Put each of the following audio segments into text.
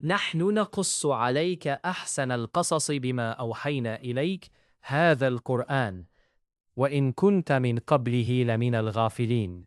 نحن نقص عليك أحسن القصص بما أوحينا إليك هذا القرآن وإن كنت من قبله لمن الغافلين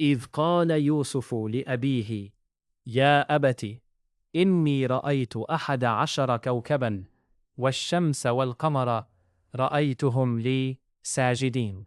إذ قال يوسف لأبيه يا أبت إني رأيت 11 كوكبا والشمس والقمر رأيتهم لي ساجدين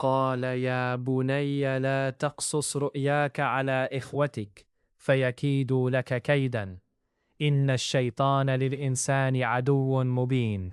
قال يا بني لا تقصص رؤياك على إخوتك فيكيدوا لك كيدا إن الشيطان للإنسان عدو مبين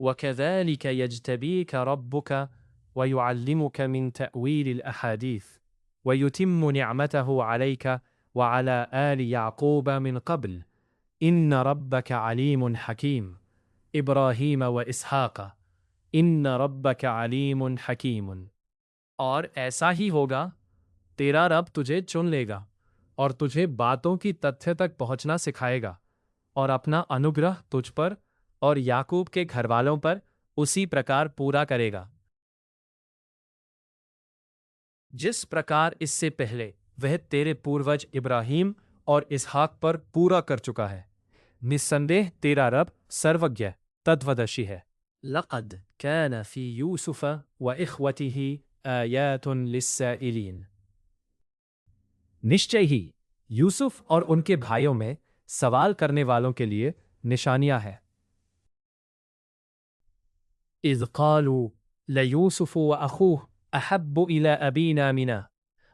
وكذلك يجتبيك ربك ويعلمك من تأويل الأحاديث ويتم نعمته عليك وعلى آل يعقوب من قبل إن ربك عليم حكيم إبراهيم وإسحاق إن ربك عليم حكيم اور ایسا ہی ہوگا، تیرا رب تجھے چن لے گا اور تجھے باتوں کی تتھے تک پہنچنا سکھائے گا اور اپنا انوگرہ تجھ پر اور یعقوب کے گھر والوں پر اسی پرکار پورا کرے گا جس پرکار اس سے پہلے وہ تیرے پوروج ابراہیم اور اسحاق پر پورا کر چکا ہے۔ نسندیہ تیرا رب سروگیہ تدودشی ہے۔ لقد كان في يوسف وإخوته آيات للسائلين نشچے ہی یوسف اور ان کے بھائیوں میں سوال کرنے والوں کے لیے نشانیاں ہیں۔ إذ قالوا ليوسف وأخوه أحب إلى أبينا منا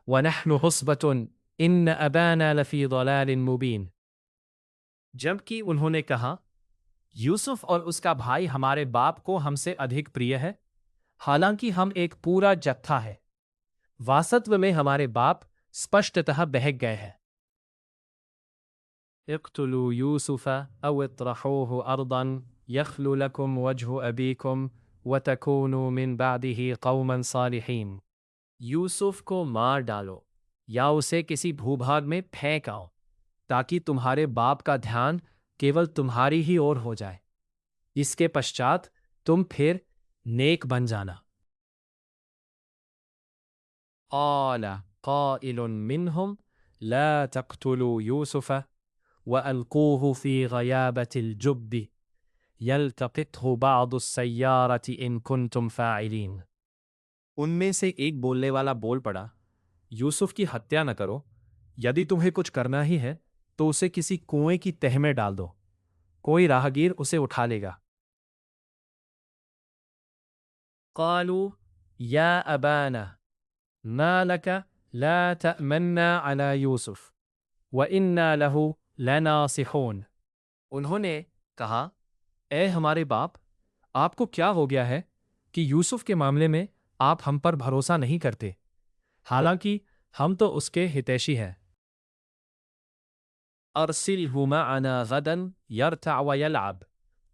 ونحن عصبة إن أبانا لفي ضلال مبين جبکہ انہوں نے کہا، یوسف اور اس کا بھائی ہمارے باپ کو ہم سے ادھک پریہ ہے، حالانکہ ہم ایک پورا جتھا ہے، واسطو میں ہمارے باپ سپشٹتہ بہک گئے ہیں۔ اقتلوا يوسف أو اطرحوه أرضا يخل لكم وجه أبيكم وتكونوا من بعده قوما صالحين یوسف کو مار ڈالو یا اسے کسی بھوبھاگ میں پھینک آؤ تاکہ تمہارے باپ کا دھیان کیول تمہاری ہی اور ہو جائے، اس کے پشچات تم پھر نیک بن جانا۔ قال قائل منهم لا تقتلوا يوسف وألقوه في غيابة الجب يلتقطه بعض السيارة إن كنتم فاعلين ان میں سے ایک بولنے والا بول پڑا، یوسف کی ہتیا نہ کرو، یدی تمہیں کچھ کرنا ہی ہے تو اسے کسی کنویں کی تہ میں ڈال دو، کوئی راہگیر اسے اٹھا لے گا۔ قالوا یا ابانا ما لك لا تأمنا على یوسف وإنا له لناصحون انہوں نے کہا، اے ہمارے باپ، آپ کو کیا ہو گیا ہے کہ یوسف کے معاملے میں آپ ہم پر بھروسہ نہیں کرتے، حالانکہ ہم تو اس کے ہتیشی ہیں۔ ارسلہ معنا غدا یرتع ویلعب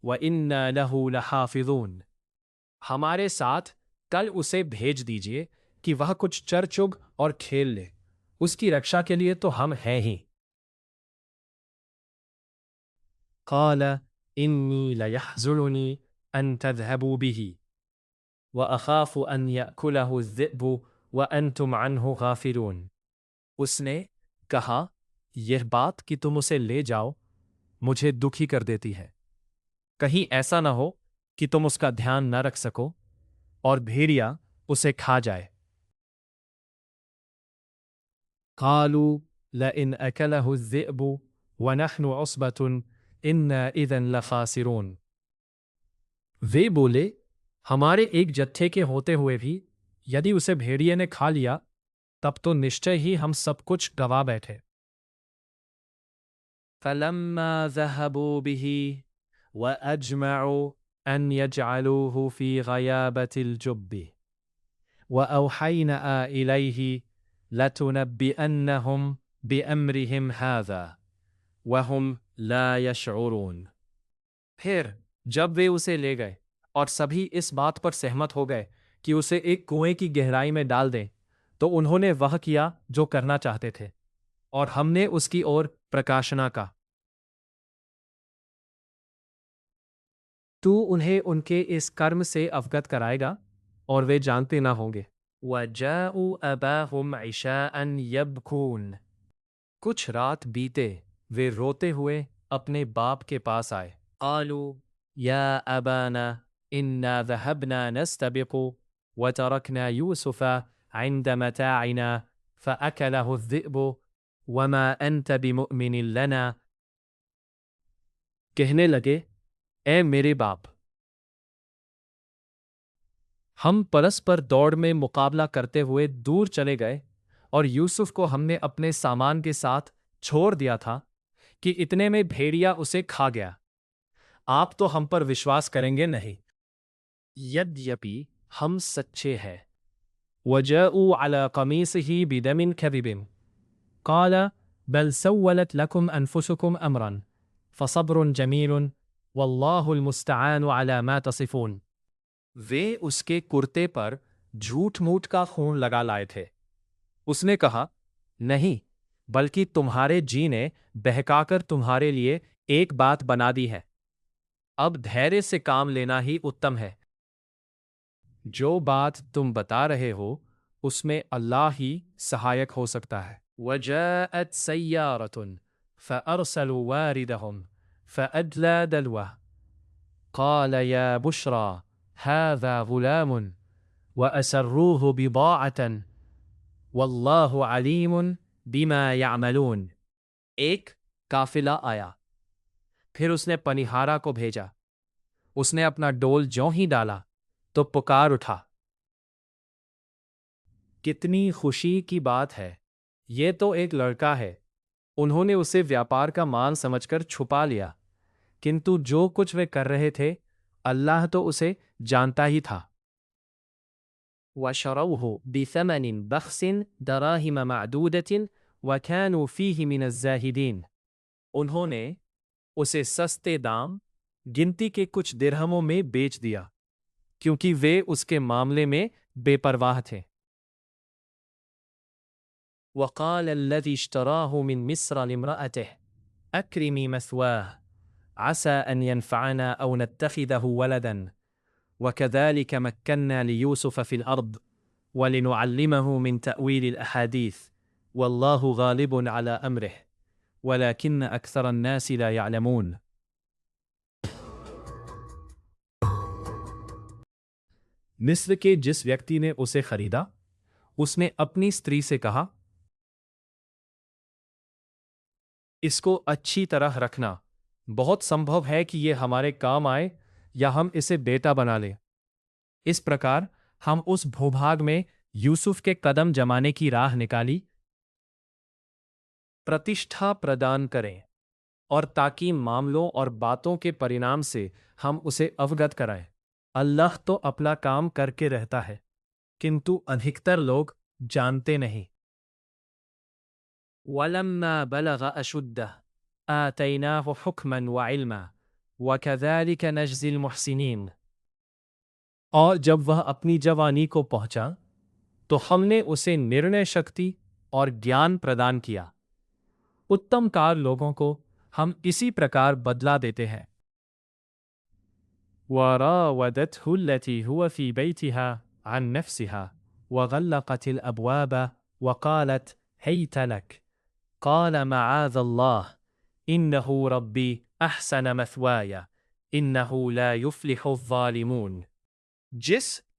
وإنا له لحافظون ہمارے ساتھ کل اسے بھیج دیجئے کہ وہ کچھ چر چگ اور کھیل لے، اس کی رکشا کے لیے تو ہم ہیں ہی۔ قال إني ليحزنني أن تذهبوا به وأخاف أن يأكله الذئب وأنتم عنه غافلون اس نے کہا، یہ بات کہ تم اسے لے جاؤ مجھے دکھی کر دیتی ہے۔ کہیں ایسا نہ ہو کہ تم اس کا دھیان نہ رکھ سکو اور بھیڑیا اسے کھا جائے۔ قالوا لئن أكله الذئب ونحن عصبة إنا إذا لخاسرون۔ وہ بولے ہمارے ایک جتھے کے ہوتے ہوئے بھی یدی اسے بھیڑیے نے کھا لیا تب تو نشچے ہی ہم سب کچھ گوا بیٹھے۔ فلما ذهبوا به وأجمعوا أن يجعلوه في غيابة الجب وأوحينا إليه لتنبئنهم بأمرهم هذا وهم لا يشعرون۔ پھر جب وہ اسے لے گئے اور سبھی اس بات پر سہمت ہو گئے کہ اسے ایک کنویں کی گہرائی میں ڈال دیں تو انہوں نے وہ کیا جو کرنا چاہتے تھے اور ہم نے اس کی اور پرکاشنا کا۔ تو انہیں ان کے اس کرم سے اوگت کرائے گا اور وہ جانتے نہ ہوں گے۔ وَجَاءُوا أَبَاهُمْ عِشَاءً يَبْكُونَ۔ کچھ رات بیتے وہ روتے ہوئے اپنے باپ کے پاس آئے۔ قالوا یا ابانا انا ذهبنا نستبق وتركنا يوسف عند متاعنا فأكله الذئب وما أنت بمؤمن لنا۔ کہنے لگے اے میرے باپ، ہم پرسپر دوڑ میں مقابلہ کرتے ہوئے دور چلے گئے اور یوسف کو ہم نے اپنے سامان کے ساتھ چھوڑ دیا تھا کہ اتنے میں بھیڑیا اسے کھا گیا۔ آپ تو ہم پر وشواس کریں گے نہیں، یدیپی ہم سچے ہیں۔ وَجَاءُوا عَلَى قَمِيصِهِ بِدَمٍ كَذِبٍ قَالَ بَلْ سَوَّلَتْ لَكُمْ أَنفُسُكُمْ أَمْرًا فَصَبْرٌ جَمِيلٌ وَاللَّهُ الْمُسْتَعَانُ عَلَى مَا تَصِفُونَ۔ وہ اس کے کرتے پر جھوٹ موٹ کا خون لگا لائے تھے۔ اس نے کہا نہیں، بلکہ تمہارے جی نے بہکا کر تمہارے لیے ایک بات بنا دی ہے۔ اب دھیرے سے کام لینا ہی اتم ہے۔ جو بات تم بتا رہے ہو اس میں اللہ ہی سہایک ہو سکتا ہے۔ وَجَاءَتْ سَيَّارَةٌ فَأَرْسَلُوا وَارِدَهُمْ فَأَدْلَىٰ دَلْوَهُ قَالَ يَا بُشْرَىٰ هَٰذَا غُلَامٌ وَأَسَرُّوهُ بِضَاعَةً وَاللَّهُ عَلِيمٌ بِمَا يَعْمَلُونَ۔ ایک قافلہ آیا، پھر اس نے پنیہارا کو بھیجا۔ اس نے اپنا ڈول جوں ہی ڈالا تو پکار اٹھا، کتنی خوشی کی بات ہے، یہ تو ایک لڑکا ہے۔ انہوں نے اسے ویاپار کا مان سمجھ کر چھپا لیا، کنتو جو کچھ وہ کر رہے تھے اللہ تو اسے جانتا ہی تھا۔ وَشَرَوْهُ بِثَمَنٍ بَخْسٍ دَرَاهِمَ مَعْدُودَةٍ وَكَانُوا فِيهِ مِنَ الزَّاهِدِينَ۔ انہوں نے اسے سستے دام گنتی کے کچھ درہموں میں بیچ دیا کیونکہ وہ اس کے معاملے میں بے پرواہ تھے۔ وَقَالَ الَّذِي اشْتَرَاهُ مِن مِصْرَ لِامْرَأَتِهِ أَكْرِمِي مَثْوَاهُ عَسَىٰ أَن يَنفَعَنَا أَوْ نَتَّخِذَهُ وَلَدًا وَكَذَلِكَ مَكَّنَّا لِيُوسُفَ فِي الْأَرْضِ وَلِنُعَلِّمَهُ مِن تَأْوِيلِ الْأَحَادِيثِ وَاللَّهُ غَالِبٌ عَلَىٰ أَمْرِهِ وَلَكِنَّ أَكْثَرَ النَّاسِ لَا يَعْلَمُونَ۔ مصر کے جس ویکتی نے اسے خریدا اس نے اپنی استری سے کہا اس کو اچھی طرح رکھنا، بہت سمبھو ہے کہ یہ ہمارے کام آئے یا ہم اسے بیٹا بنا لیں۔ اس پرکار ہم اس بھوبھاگ میں یوسف کے قدم جمانے کی راہ نکالی، پرتشٹھا پردان کریں اور تاکہ معاملوں اور باتوں کے پرینام سے ہم اسے اوگت کرائیں۔ اللہ تو اپنا کام کر کے رہتا ہے، کنتو ادھکتر لوگ جانتے نہیں۔ وَلَمَّا بَلَغَ أَشُدَّهُ آتَيْنَاهُ حُكْمًا وَعِلْمًا وَكَذَلِكَ نَجْزِي الْمُحْسِنِينَ۔ اور جب وہ اپنی جوانی کو پہنچا تو ہم نے اسے نرنے شکتی اور گیان پردان کیا، اتم کار لوگوں کو ہم اسی پرکار بدلہ دیتے ہیں۔ وَرَاوَدَتْهُ الَّتِي هُوَ فِي بَيْتِهَا عَن نَفْسِهَا وَغَلَّقَتِ الْأَبْوَابَ وَقَالَتْ هَيْتَ لَكَ قال معاذ الله إنه ربي أحسن مثواي إنه لا يفلح الظالمون۔ جس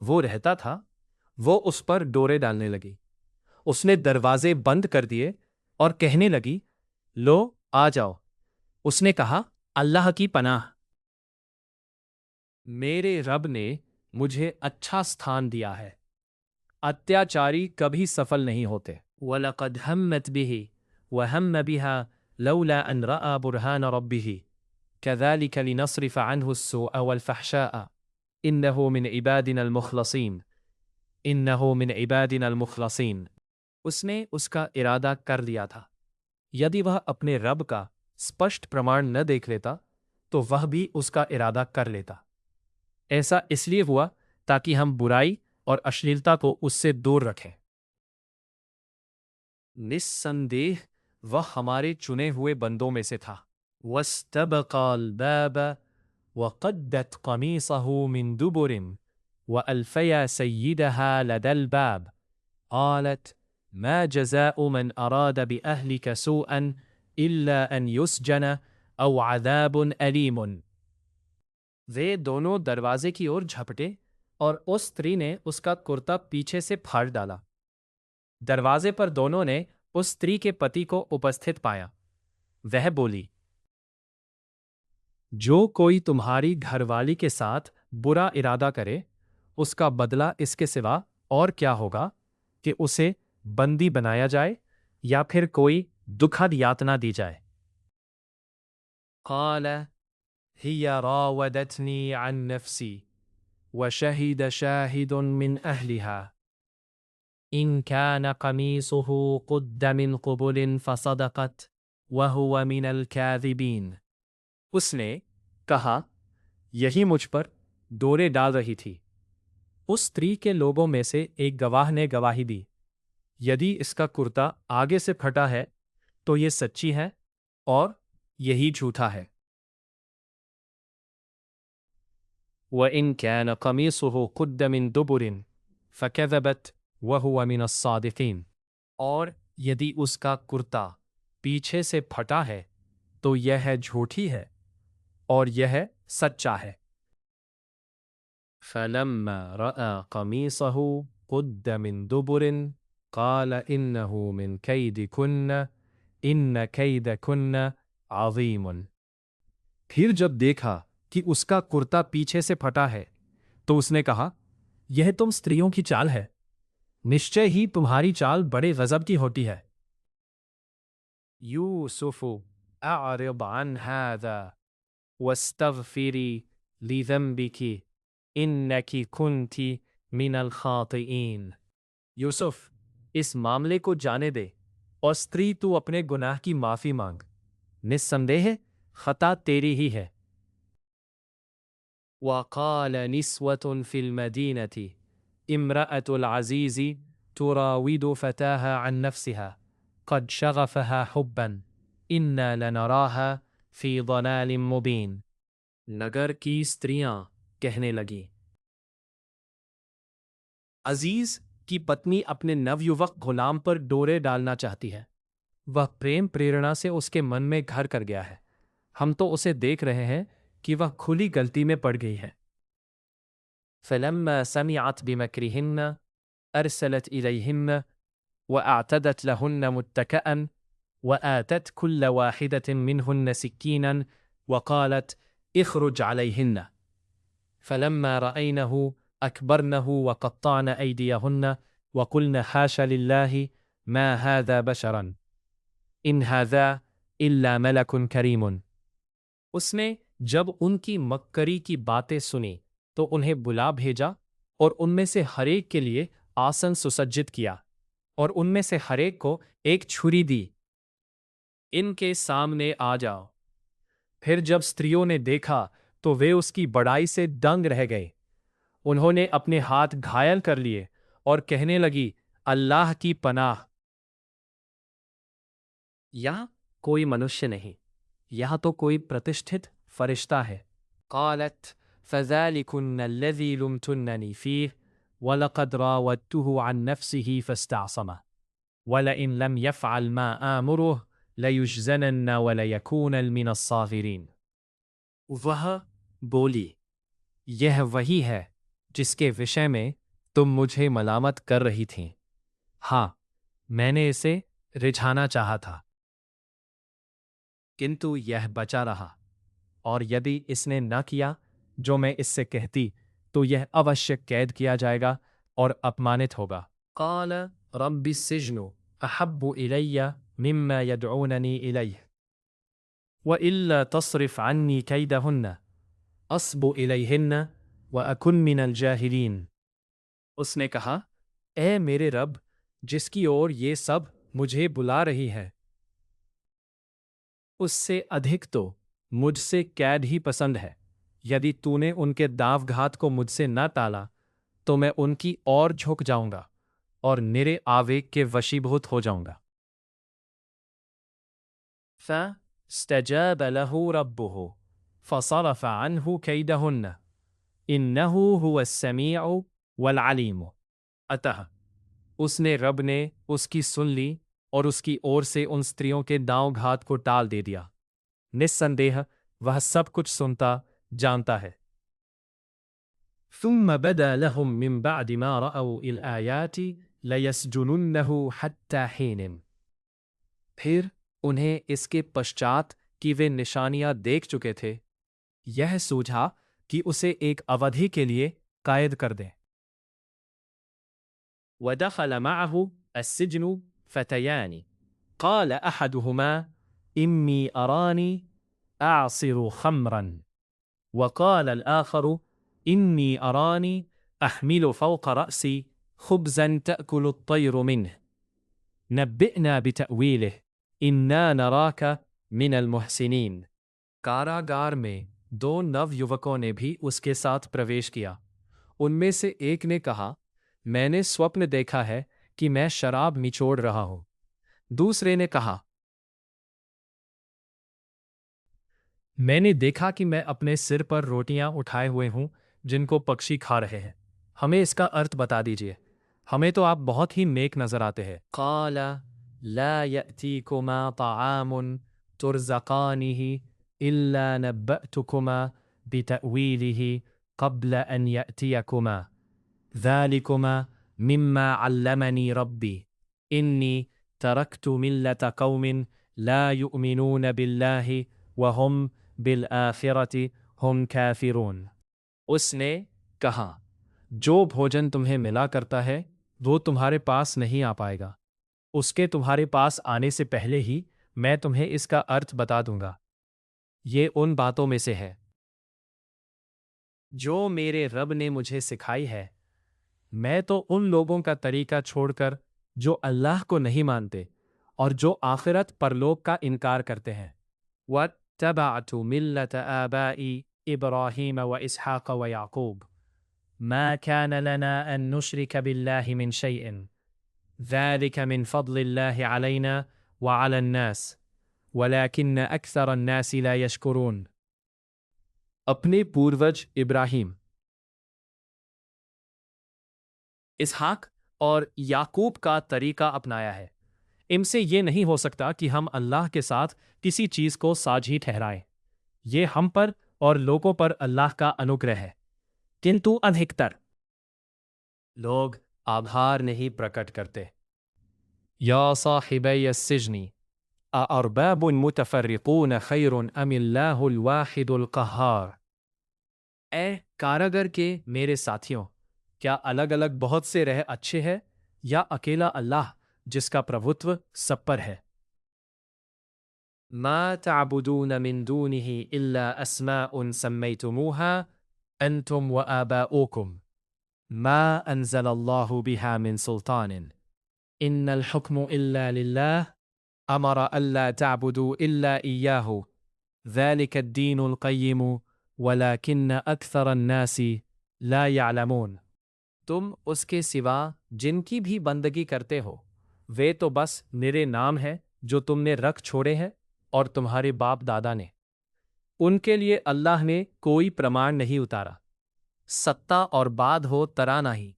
وہ رہتا تھا وہ اس پر ڈورے ڈالنے لگی۔ اس نے دروازے بند کر دیے اور کہنے لگی لو آ جاؤ۔ اس نے کہا اللہ کی پناہ، میرے رب نے مجھے اچھا ستھان دیا ہے، اتیاچاری کبھی سفل نہیں ہوتے۔ وَلَقَدْ هَمَّتْ بِهِ وَهَمَّ بِهَا لَوْلَا أَنْ رَأَى بُرْهَانَ رَبِّهِ كَذَلِكَ لِنَصْرِفَ عَنْهُ السُّوءَ وَالْفَحْشَاءَ إِنَّهُ مِنْ عِبَادِنَا الْمُخْلَصِينَ إِنَّهُ مِنْ عِبَادِنَا الْمُخْلَصِينَ۔ اس نے اس کا ارادہ کر لیا تھا یدی وہ اپنے رب کا سپشٹ پرمان نہ دیکھ لیتا تو وہ بھی اس کا ارادہ کر لیتا۔ ایسا اس لیے ہوا تاکہ ہم برائی اور اشلیلتا کو اس سے دور رکھیں۔ نسندیہ وہ ہمارے چنے ہوئے بندوں میں سے تھا۔ وَاسْتَبَقَا الْبَابَ وَقَدَّتْ قَمِيصَهُ مِنْ دُبُرٍ وَأَلْفَيَا سَيِّدَهَا لَدَى الْبَابِ قَالَتْ مَا جَزَاءُ مَنْ أَرَادَ بِأَهْلِكَ سُوءًا إِلَّا أَنْ يُسْجَنَ أَوْ عَذَابٌ أَلِيمٌ۔ وہ دونوں دروازے کی اور جھپٹے اور اس سٹری نے اس کا کرتا پیچھے سے پھاڑ ڈالا۔ دروازے پر دونوں نے اس سٹری کے پتی کو اپستھت پایا۔ وہ بولی جو کوئی تمہاری گھر والی کے ساتھ برا ارادہ کرے اس کا بدلہ اس کے سوا اور کیا ہوگا کہ اسے بندی بنایا جائے یا پھر کوئی دکھد یاتنا دی جائے۔ قال هي راودتني عن نفسي وشهد شاهد من أهلها إن كان قميصه قد من قبل فصدقت وهو من الكاذبين۔ اس نے کہا یہی مجھ پر ڈورے ڈال رہی تھی۔ اس سٹری کے لوگوں میں سے ایک گواہ نے گواہی دی یدی اس کا کرتا آگے سے پھٹا ہے تو یہ سچی ہے اور یہی جھوٹا ہے۔ وَإِن كَانَ قَمِيصُهُ قُدَّ مِن دُبُرٍ فَكَذَبَتْ وَهُوَ مِنَ الصَّادِقِينَ۔ اور یدی اس کا کرتا پیچھے سے پھٹا ہے تو یہ ہے جھوٹی ہے اور یہ ہے سچا ہے۔ فَلَمَّا رَأَى قَمِيصَهُ قُدَّ مِن دُبُرٍ قَالَ إِنَّهُ مِن كَيْدِكُنَّ إِنَّ كَيْدَكُنَّ عَظِيمٌ۔ پھر جب دیکھا کہ اس کا کرتا پیچھے سے پھٹا ہے تو اس نے کہا یہ تم ستریوں کی چال ہے، نشچے ہی تمہاری چال بڑے غضب کی ہوتی ہے۔ یوسف اعرض عن هذا واستغفری لذنبک انک کنت من الخاطئین۔ یوسف اس معاملے کو جانے دے اور ستری تو اپنے گناہ کی معافی مانگ، نسندیہ خطا تیری ہی ہے۔ وقال نسوة في المدينة امرأة العزيز تراود فتاها عن نفسها قد شغفها حبا إنا لنراها في ضلال مبين۔ نگر کی ستریاں کہنے لگیں عزیز کی پتنی اپنے نویوک غلام پر ڈورے ڈالنا چاہتی ہے، وہ پریم پریرنا سے اس کے من میں گھر کر گیا ہے، ہم تو اسے دیکھ رہے ہیں کہ وہ کھلی غلطی میں پڑ گئی ہے۔ فلما سمعت بمكرهن أرسلت إليهن وأعتدت لهن متكئا وآتت كل واحدة منهن سكينا وقالت اخرج عليهن فلما رأينه أكبرنه وقطعن أيديهن وقلن حاش لله ما هذا بشرا إن هذا إلا ملك كريم۔ اس نے جب ان کی مکری کی باتیں سنی تو انہیں بلا بھیجا اور ان میں سے ہر ایک کے لیے آسن سسجت کیا اور ان میں سے ہر ایک کو ایک چھری دی، ان کے سامنے آ جاؤ۔ پھر جب ستریوں نے دیکھا تو وہ اس کی بڑائی سے دنگ رہ گئے، انہوں نے اپنے ہاتھ گھائل کر لیے اور کہنے لگی اللہ کی پناہ۔ یہاں کوئی منشیہ نہیں، یہاں تو کوئی پرتشٹھت فرشتہ ہے۔ قالت فذلكن الذي لمتنني فيه ولقد راودته عن نفسه فاستعصمه۔ وَلَئِن لَمْ يَفْعَلْ مَا آمُرُهُ لَيُجْزَنَنَّ وَلَيَكُونَ مِنَ الصَّاغِرِينَ۔ وہ بولی، یہ وہی ہے جس کے وشے میں تم مجھے ملامت کر رہی تھیں۔ ہاں، میں نے اسے رجھانا چاہا تھا، کنتو یہ بچا رہا، اور یدی اس نے نہ کیا جو میں اس سے کہتی تو یہ اوشیہ قید کیا جائے گا اور اپمانت ہوگا۔ قال رب السجن احب الی مما یدعوننی الیہ وإلا تصرف عنی کیدہن اصب الیہن واکن من الجاہلین۔ اس نے کہا، اے میرے رب، جس کی اور یہ سب مجھے بلا رہی ہے، اس سے ادھک تو مجھ سے قید ہی پسند ہے۔ یدی تو نے ان کے داو گھات کو مجھ سے نہ ٹالا تو میں ان کی اور جھک جاؤں گا اور نرے آویگ کے وشیبھوت ہو جاؤں گا۔ فاستجاب له ربه فصرف عنه كيدهن انه هو السمیع والعلیم۔ اتہ اس نے رب نے اس کی سن لی اور اس کی اور سے ان ستریوں کے داؤں گھات کو ٹال دے دیا، نسندیہ وہ سب کچھ سنتا جانتا ہے۔ ثم بدا لهم من بعد ما رأوا الآیات لیسجننه حتی حین۔ پھر انہیں اس کے پشچات کی وہ نشانیاں دیکھ چکے تھے، یہ سوجھا کہ اسے ایک اودھی کے لیے قائد کر دیں۔ ودخل معه السجن فتيان قال أحدهما إني أراني أعصر خمرا وقال الآخر إني أراني أحمل فوق رأسي خبزا تأكل الطير منه نبئنا بتأويله إنا نراك من المحسنين۔ کاراگار میں دو نو یوکوں نے بھی اس کے ساتھ پرویش کیا۔ ان میں سے ایک نے کہا، میں نے سوپن دیکھا ہے کہ میں شراب نچوڑ رہا ہوں۔ دوسرے نے کہا، میں نے دیکھا کہ میں اپنے سر پر روٹیاں اٹھائے ہوئے ہوں جن کو پکشی کھا رہے ہیں۔ ہمیں اس کا ارتھ بتا دیجئے، ہمیں تو آپ بہت ہی نیک نظر آتے ہیں۔ قال لا یأتیکما طعام ترزقانہ الا نبأتکما بتأویلہ قبل ان یأتیکما ذالکما مما علمنی ربی انی ترکت ملت قوم لا یؤمنون باللہ وہم بالآخرۃ ہم کافرون۔ اس نے کہا، جو بھوجن تمہیں ملا کرتا ہے وہ تمہارے پاس نہیں آ پائے گا، اس کے تمہارے پاس آنے سے پہلے ہی میں تمہیں اس کا ارتھ بتا دوں گا۔ یہ ان باتوں میں سے ہے جو میرے رب نے مجھے سکھائی ہے۔ میں تو ان لوگوں کا طریقہ چھوڑ کر جو اللہ کو نہیں مانتے اور جو آخرت پرلوک کا انکار کرتے ہیں۔ وَاتَّبَعْتُ مِلَّةَ آبَائِي إِبْرَاهِيمَ وَإِسْحَاقَ وَيَعْقُوبَ مَا كَانَ لَنَا أَن نُشْرِكَ بِاللَّهِ مِن شَيْءٍ ذَلِكَ مِن فَضْلِ اللَّهِ عَلَيْنَا وَعَلَى النَّاسِ وَلَكِنَّ أَكْثَرَ النَّاسِ لَا يَشْكُرُونَ۔ اپنے پوروج ابراہیم، اسحاق اور یعقوب کا طریقہ اپنایا ہے۔ ان سے یہ نہیں ہو سکتا کہ ہم اللہ کے ساتھ کسی چیز کو ساجھی ٹھہرائیں۔ یہ ہم پر اور لوگوں پر اللہ کا انوگرہ ہے، کنتو ادھکتر لوگ آبھار نہیں پرکٹ کرتے۔ یا صاحبی السجن اارباب متفرقون خیر ام اللہ الواحد القہار۔ اے کاراگر کے میرے ساتھیوں، کیا الگ الگ بہت سے رہ اچھے ہے یا اکیلا اللہ جس کا پربھتو سب پر ہے؟ ما تعبدون من دونه الا اسماء سمیتموها انتم وآباؤکم ما انزل الله بها من سلطان ان الحكم الا لله امر الا تعبدوا الا اياه ذلك الدين القيم ولكن اکثر الناس لا يعلمون۔ تم اس کے سوا جن کی بھی بندگی کرتے ہو وہ تو بس نرے نام ہے جو تم نے رکھ چھوڑے ہیں اور تمہارے باپ دادا نے، ان کے لیے اللہ نے کوئی پرمان نہیں اتارا۔ ستا اور باد ہو ترا نہیں۔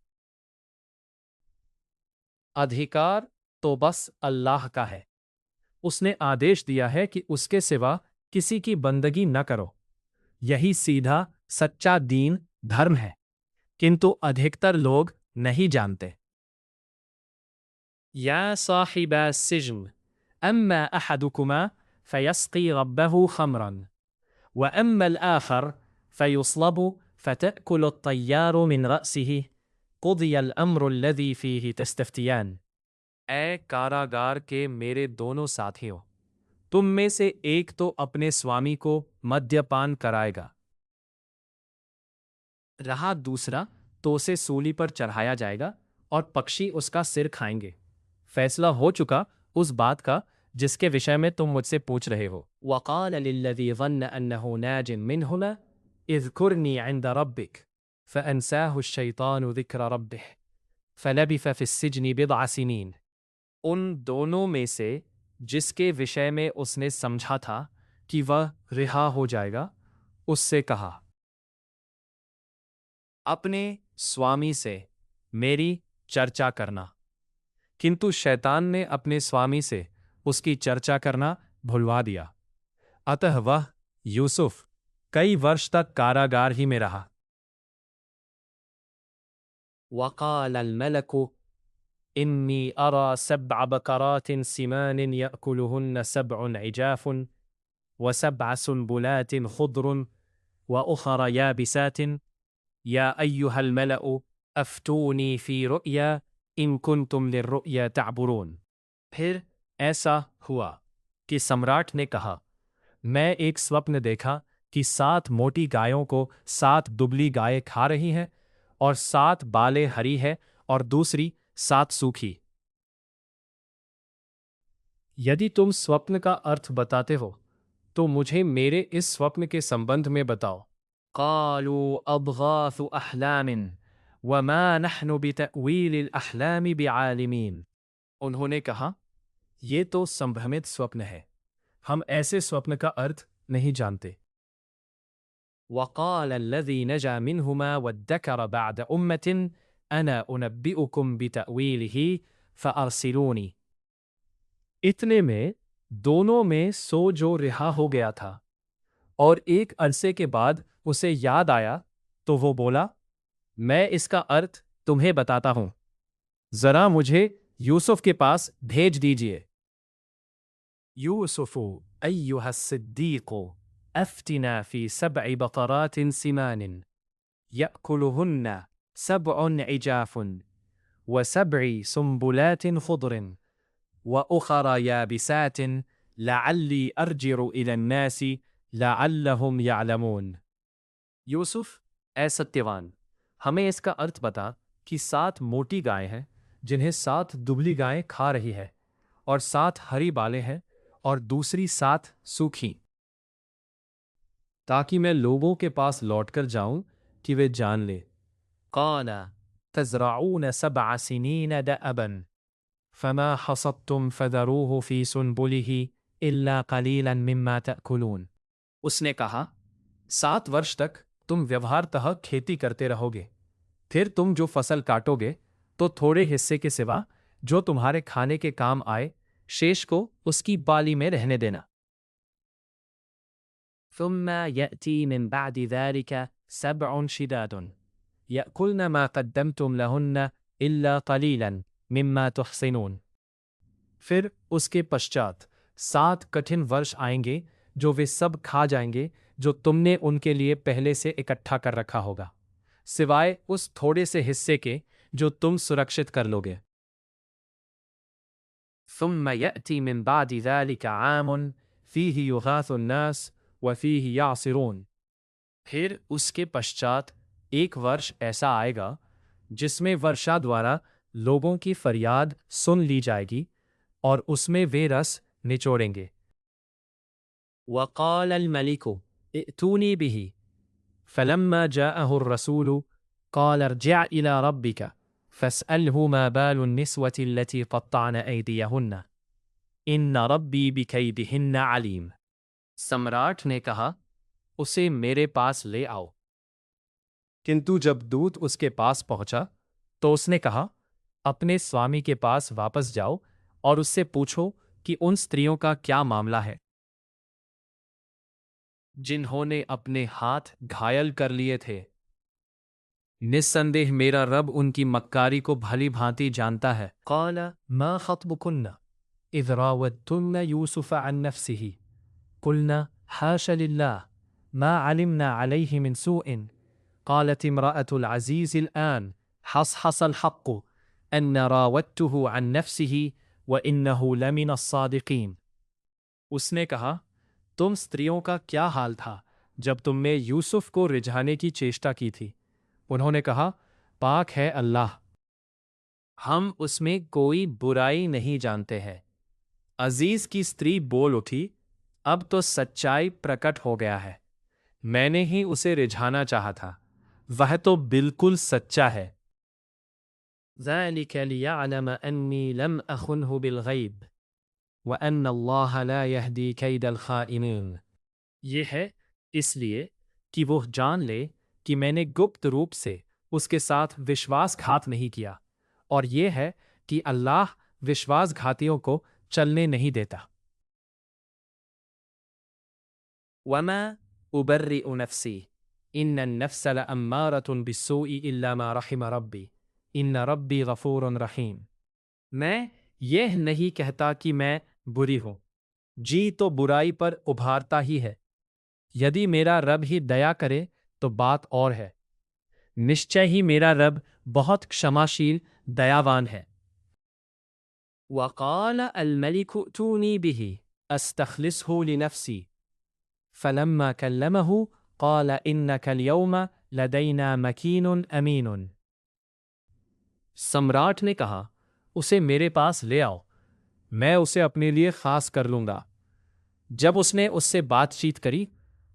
ادھیکار تو بس اللہ کا ہے۔ اس نے آدیش دیا ہے کہ اس کے سوا کسی کی بندگی نہ کرو۔ یہی سیدھا سچا دین دھرم ہے، کنتو ادھکتر لوگ نہیں جانتے۔ یا صاحب السجن اما احدکما فیسقی ربہ خمرا واما الآخر فیصلب فتأکل الطیار من رأسه قضی الامر الذی فیہ تستفتیان۔ اے کاراگار کے میرے دونوں ساتھیوں، تم میں سے ایک تو اپنے سوامی کو مدیہ پان کرائے گا، رہا دوسرا تو اسے سولی پر چڑھایا جائے گا اور پکشی اس کا سر کھائیں گے۔ فیصلہ ہو چکا اس بات کا جس کے وشے میں تم مجھ سے پوچھ رہے ہو۔ وقال للذی ظن انہ ناج منہما اذکرنی عند ربک فانساہ الشیطان ذکر ربہ فلبث فی السجن بضع سنین۔ ان دونوں میں سے جس کے وشے میں اس نے سمجھا تھا کہ وہ رہا ہو جائے گا، اس سے کہا اپنے سوامی سے میری چرچا کرنا، کنتو شیطان نے اپنے سوامی سے اس کی چرچا کرنا بھلوا دیا، اتہ وہ یوسف کئی ورش تک کاراگار ہی میں رہا۔ وقال الملک انی ارى 7 بقرات سمان يأكلهن 7 عجاف و7 سنبلات خضر وأخر يابسات یا ایہا الملأ افتونی فی رؤیا ان کنتم للرؤیا تعبرون۔ پھر ایسا ہوا کہ سمراٹ نے کہا، میں ایک سوپن دیکھا کہ 7 موٹی گایوں کو 7 دبلی گائے کھا رہی ہیں، اور 7 بالیں ہری ہے اور دوسری 7 سوکھی۔ یدی تم سوپن کا ارتھ بتاتے ہو تو مجھے میرے اس سوپن کے سمبندھ میں بتاؤ۔ قالوا اضغاث احلام وما نحن بتأویل الاحلام بعالمین۔ انہوں نے کہا، یہ تو سمبھرمت سوپن ہے، ہم ایسے سوپن کا ارتھ نہیں جانتے۔ وقال الذی نجا منہما وادکر بعد امت انا انبئکم بتأویلہ فارسلونی۔ اتنے میں دونوں میں سو جو رہا ہو گیا تھا اور ایک عرصے کے بعد اسے یاد آیا تو وہ بولا، میں اس کا ارتھ تمہیں بتاتا ہوں، ذرا مجھے یوسف کے پاس بھیج دیجئے۔ یوسف ایہا الصدیق افتنا فی 7 بقرات سمان یأکلہن 7 عجاف و7 سنبلات خضر وأخر یابسات لعلی ارجع الی الناس لعلہم یعلمون۔ یوسف، اے ستیوان، ہمیں اس کا ارتھ بتا کہ 7 موٹی گائیں ہیں جنہیں 7 دبلی گائیں کھا رہی ہے، اور 7 ہری بالیں ہیں اور دوسری 7 سوکھی، تاکہ میں لوگوں کے پاس لوٹ کر جاؤں کہ وہ جان لے۔ قال تزرعون 7 سنین دأبا فما حصدتم فذروه في سنبله الا قلیلا مما تأکلون۔ اس نے کہا، 7 ورش تک تم ویوہارتہ کھیتی کرتے رہو گے، پھر تم جو فصل کاٹو گے تو تھوڑے حصے کے سوا جو تمہارے کھانے کے کام آئے، شیش کو اس کی بالی میں رہنے دینا۔ ثم يأتي من بعد ذلك 7 شداد يأكلن ما قدمتم لهن إلا قليلا مما تحصنون۔ پھر اس کے پشچات 7 کٹھن ورش آئیں گے جو وہ سب کھا جائیں گے جو تم نے ان کے لیے پہلے سے اکٹھا کر رکھا ہوگا، سوائے اس تھوڑے سے حصے کے جو تم سرکشت کر لوگے۔ ثم يأتي من بعد ذلك عام فيه يغاث الناس وفيه يعصرون۔ پھر اس کے پشچات ایک ورش ایسا آئے گا جس میں ورشا دوارا لوگوں کی فریاد سن لی جائے گی اور اس میں وہ رس نچوڑیں گے۔ وقال الملك ائتوني به فلما جاءه الرسول قال ارجع إلى ربك فاسأله ما بال النسوة التي قطعن أيديهن إن ربي بكيدهن عليم۔ سمراٹ نے کہا، اسے میرے پاس لے آؤ۔ کنتو جب دودت اس کے پاس پہنچا تو اس نے کہا، اپنے سوامی کے پاس واپس جاؤ اور اس سے پوچھو کہ ان استریوں کا کیا معاملہ ہے جنہوں نے اپنے ہاتھ گھائل کر لیے تھے۔ نسندیہ میرا رب ان کی مکاری کو بھلی بھانتی جانتا ہے۔ قال ما خطبكن اذ راودتن يوسف عن نفسه قلنا حاش لله ما علمنا عليه من سوء قالت امرأة العزيز الآن حصحص الحق أن راودته عن نفسه وإنه لمن الصادقين۔ اس نے کہا تم استریوں کا کیا حال تھا جب تم نے یوسف کو رجھانے کی چیشٹا کی تھی؟ انہوں نے کہا پاک ہے اللہ، ہم اس میں کوئی برائی نہیں جانتے ہیں۔ عزیز کی استری بول اٹھی اب تو سچائی پرکٹ ہو گیا ہے، میں نے ہی اسے رجھانا چاہا تھا، وہ تو بالکل سچا ہے۔ ذَلِكَ لِيَعْلَمَ أَنِّي لَمْ أَخُنْهُ بِالْغَيْبِ وَأَنَّ اللَّهَ لَا يَهْدِي كَيْدَ الْخَائِنِينَ۔ یہ ہے اس لیے کہ وہ جان لے کہ میں نے گپت روپ سے اس کے ساتھ وشواس گھات نہیں کیا، اور یہ ہے کہ اللہ وشواس گھاتیوں کو چلنے نہیں دیتا۔ وَمَا أُبَرِّئُ نَفْسِي إِنَّ النَّفْسَ لَأَمَّارَةٌ بِالسُّوءِ إِلَّا مَا رَحِمَ رَبِّي إِنَّ رَبِّي غَفُورٌ رَحِيمٌ۔ میں یہ نہیں کہتا کہ میں بری ہوں، جی تو برائی پر ابھارتا ہی ہے، یدی میرا رب ہی دیا کرے تو بات اور ہے، نشچے ہی میرا رب بہت کشماشیل دیاوان ہے۔ وقال الملك ائتوني به استخلصه لنفسي فلما كلمه قال انك اليوم لدينا مكين امين۔ سمراٹ نے کہا اسے میرے پاس لے آؤ، میں اسے اپنے لیے خاص کر لوں گا۔ جب اس نے اس سے بات چیت کری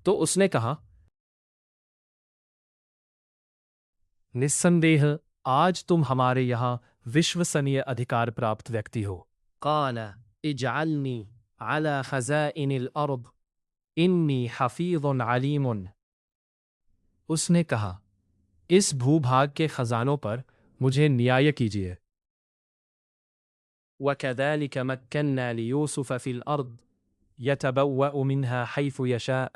تو اس نے کہا نسندیہ آج تم ہمارے یہاں وشوسنیہ ادھیکار پراپت ویکتی ہو۔ قال اجعلنی علی خزائن الارض انی حفیظ علیم۔ اس نے کہا اس بھو بھاگ کے خزانوں پر مجھے نیایہ کیجیے۔ وَكَذَلِكَ مَكَّنَّا لِيُوسُفَ فِي الْأَرْضِ يَتَبَوَّأُ مِنْهَا حَيْثُ يَشَاءُ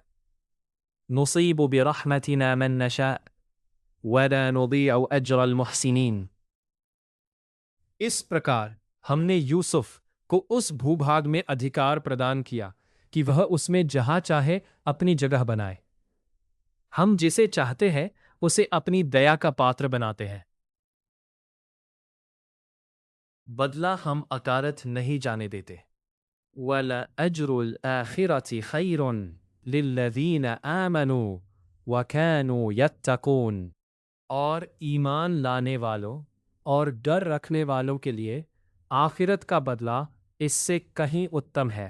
نُصِيبُ بِرَحْمَتِنَا مَن نَّشَاءُ وَلَا نُضِيعُ أَجْرَ الْمُحْسِنِينَ۔ اس پرکار ہم نے یوسف کو اس بھو بھاگ میں ادھیکار پردان کیا کہ وہ اس میں جہاں چاہے اپنی جگہ بنائے، ہم جسے چاہتے ہیں اسے اپنی دیا کا پاتر بناتے ہیں، بدلہ ہم اکارت نہیں جانے دیتے۔ وَلَأَجْرُ الْآخِرَةِ خَيْرٌ لِلَّذِينَ آمَنُوا وَكَانُوا يَتَّقُونَ۔ اور ایمان لانے والوں اور ڈر رکھنے والوں کے لیے آخرت کا بدلہ اس سے کہیں اتم ہے۔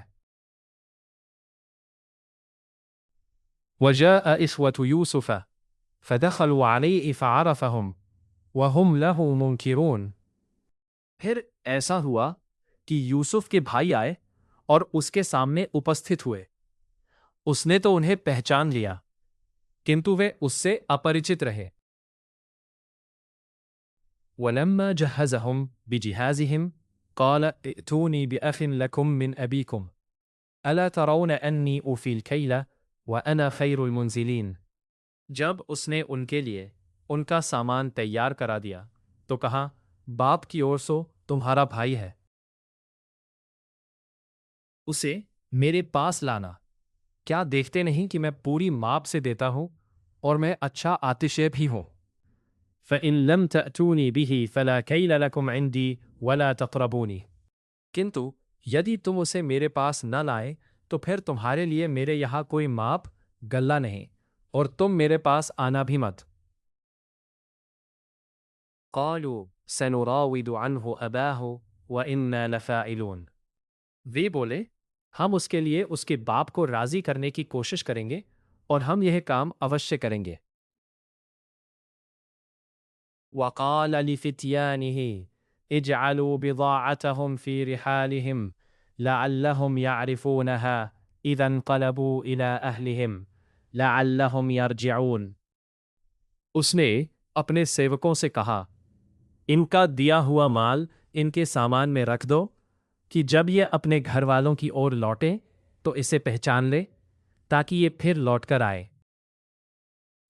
وَجَاءَ إِخْوَةُ يُوسُفَ فَدَخَلُوا عَلَيْهِ فَعَرَفَهُمْ وَهُمْ لَهُ مُنْكِرُونَ۔ پھر ایسا ہوا کہ یوسف کے بھائی آئے اور اس کے سامنے اپستھت ہوئے، اس نے تو انہیں پہچان لیا کنتو وہ اس سے اپریچت رہے۔ وَلَمَّا جَهَّزَهُمْ بِجِهَازِهِمْ قَالَ ائْتُونِي بِأَخٍ لَكُمْ مِنْ أَبِيكُمْ أَلَا تَرَوْنَ أَنِّي أُوفِي الْكَيْلَ وَأَنَا خَيْرُ الْمُنْزِلِينَ۔ جب اس نے ان کے لیے ان کا سامان تیار کرا دیا تو کہا باپ کی اور سو تمہارا بھائی ہے، اسے میرے پاس لانا، کیا دیکھتے نہیں کہ میں پوری ماپ سے دیتا ہوں اور میں اچھا آتشیب ہی ہوں۔ فَإِن لَمْ تَأْتُونِي بِهِ فَلَا كَيْلَ لَكُمْ عِنْدِي وَلَا تَقْرَبُونِي۔ کنتو یدی تم اسے میرے پاس نہ لائے تو پھر تمہارے لیے میرے یہاں کوئی ماپ گلہ نہیں، اور تم میرے پاس آنا بھی مت۔ قالوا سنراود عنه أباه وإنا لفاعلون۔ وہ بولے ہم اس کے لیے اس کے باپ کو راضی کرنے کی کوشش کریں گے اور ہم یہ کام اوشیہ کریں گے۔ وقال لفتيانه اجعلوا بضاعتهم في رحالهم لعلهم يعرفونها إذا انقلبوا إلى أهلهم لعلهم يرجعون۔ اس نے اپنے سیوکوں سے کہا ان کا دیا ہوا مال ان کے سامان میں رکھ دو، کہ جب یہ اپنے گھر والوں کی اور لوٹے تو اسے پہچان لے تاکہ یہ پھر لوٹ کر آئے۔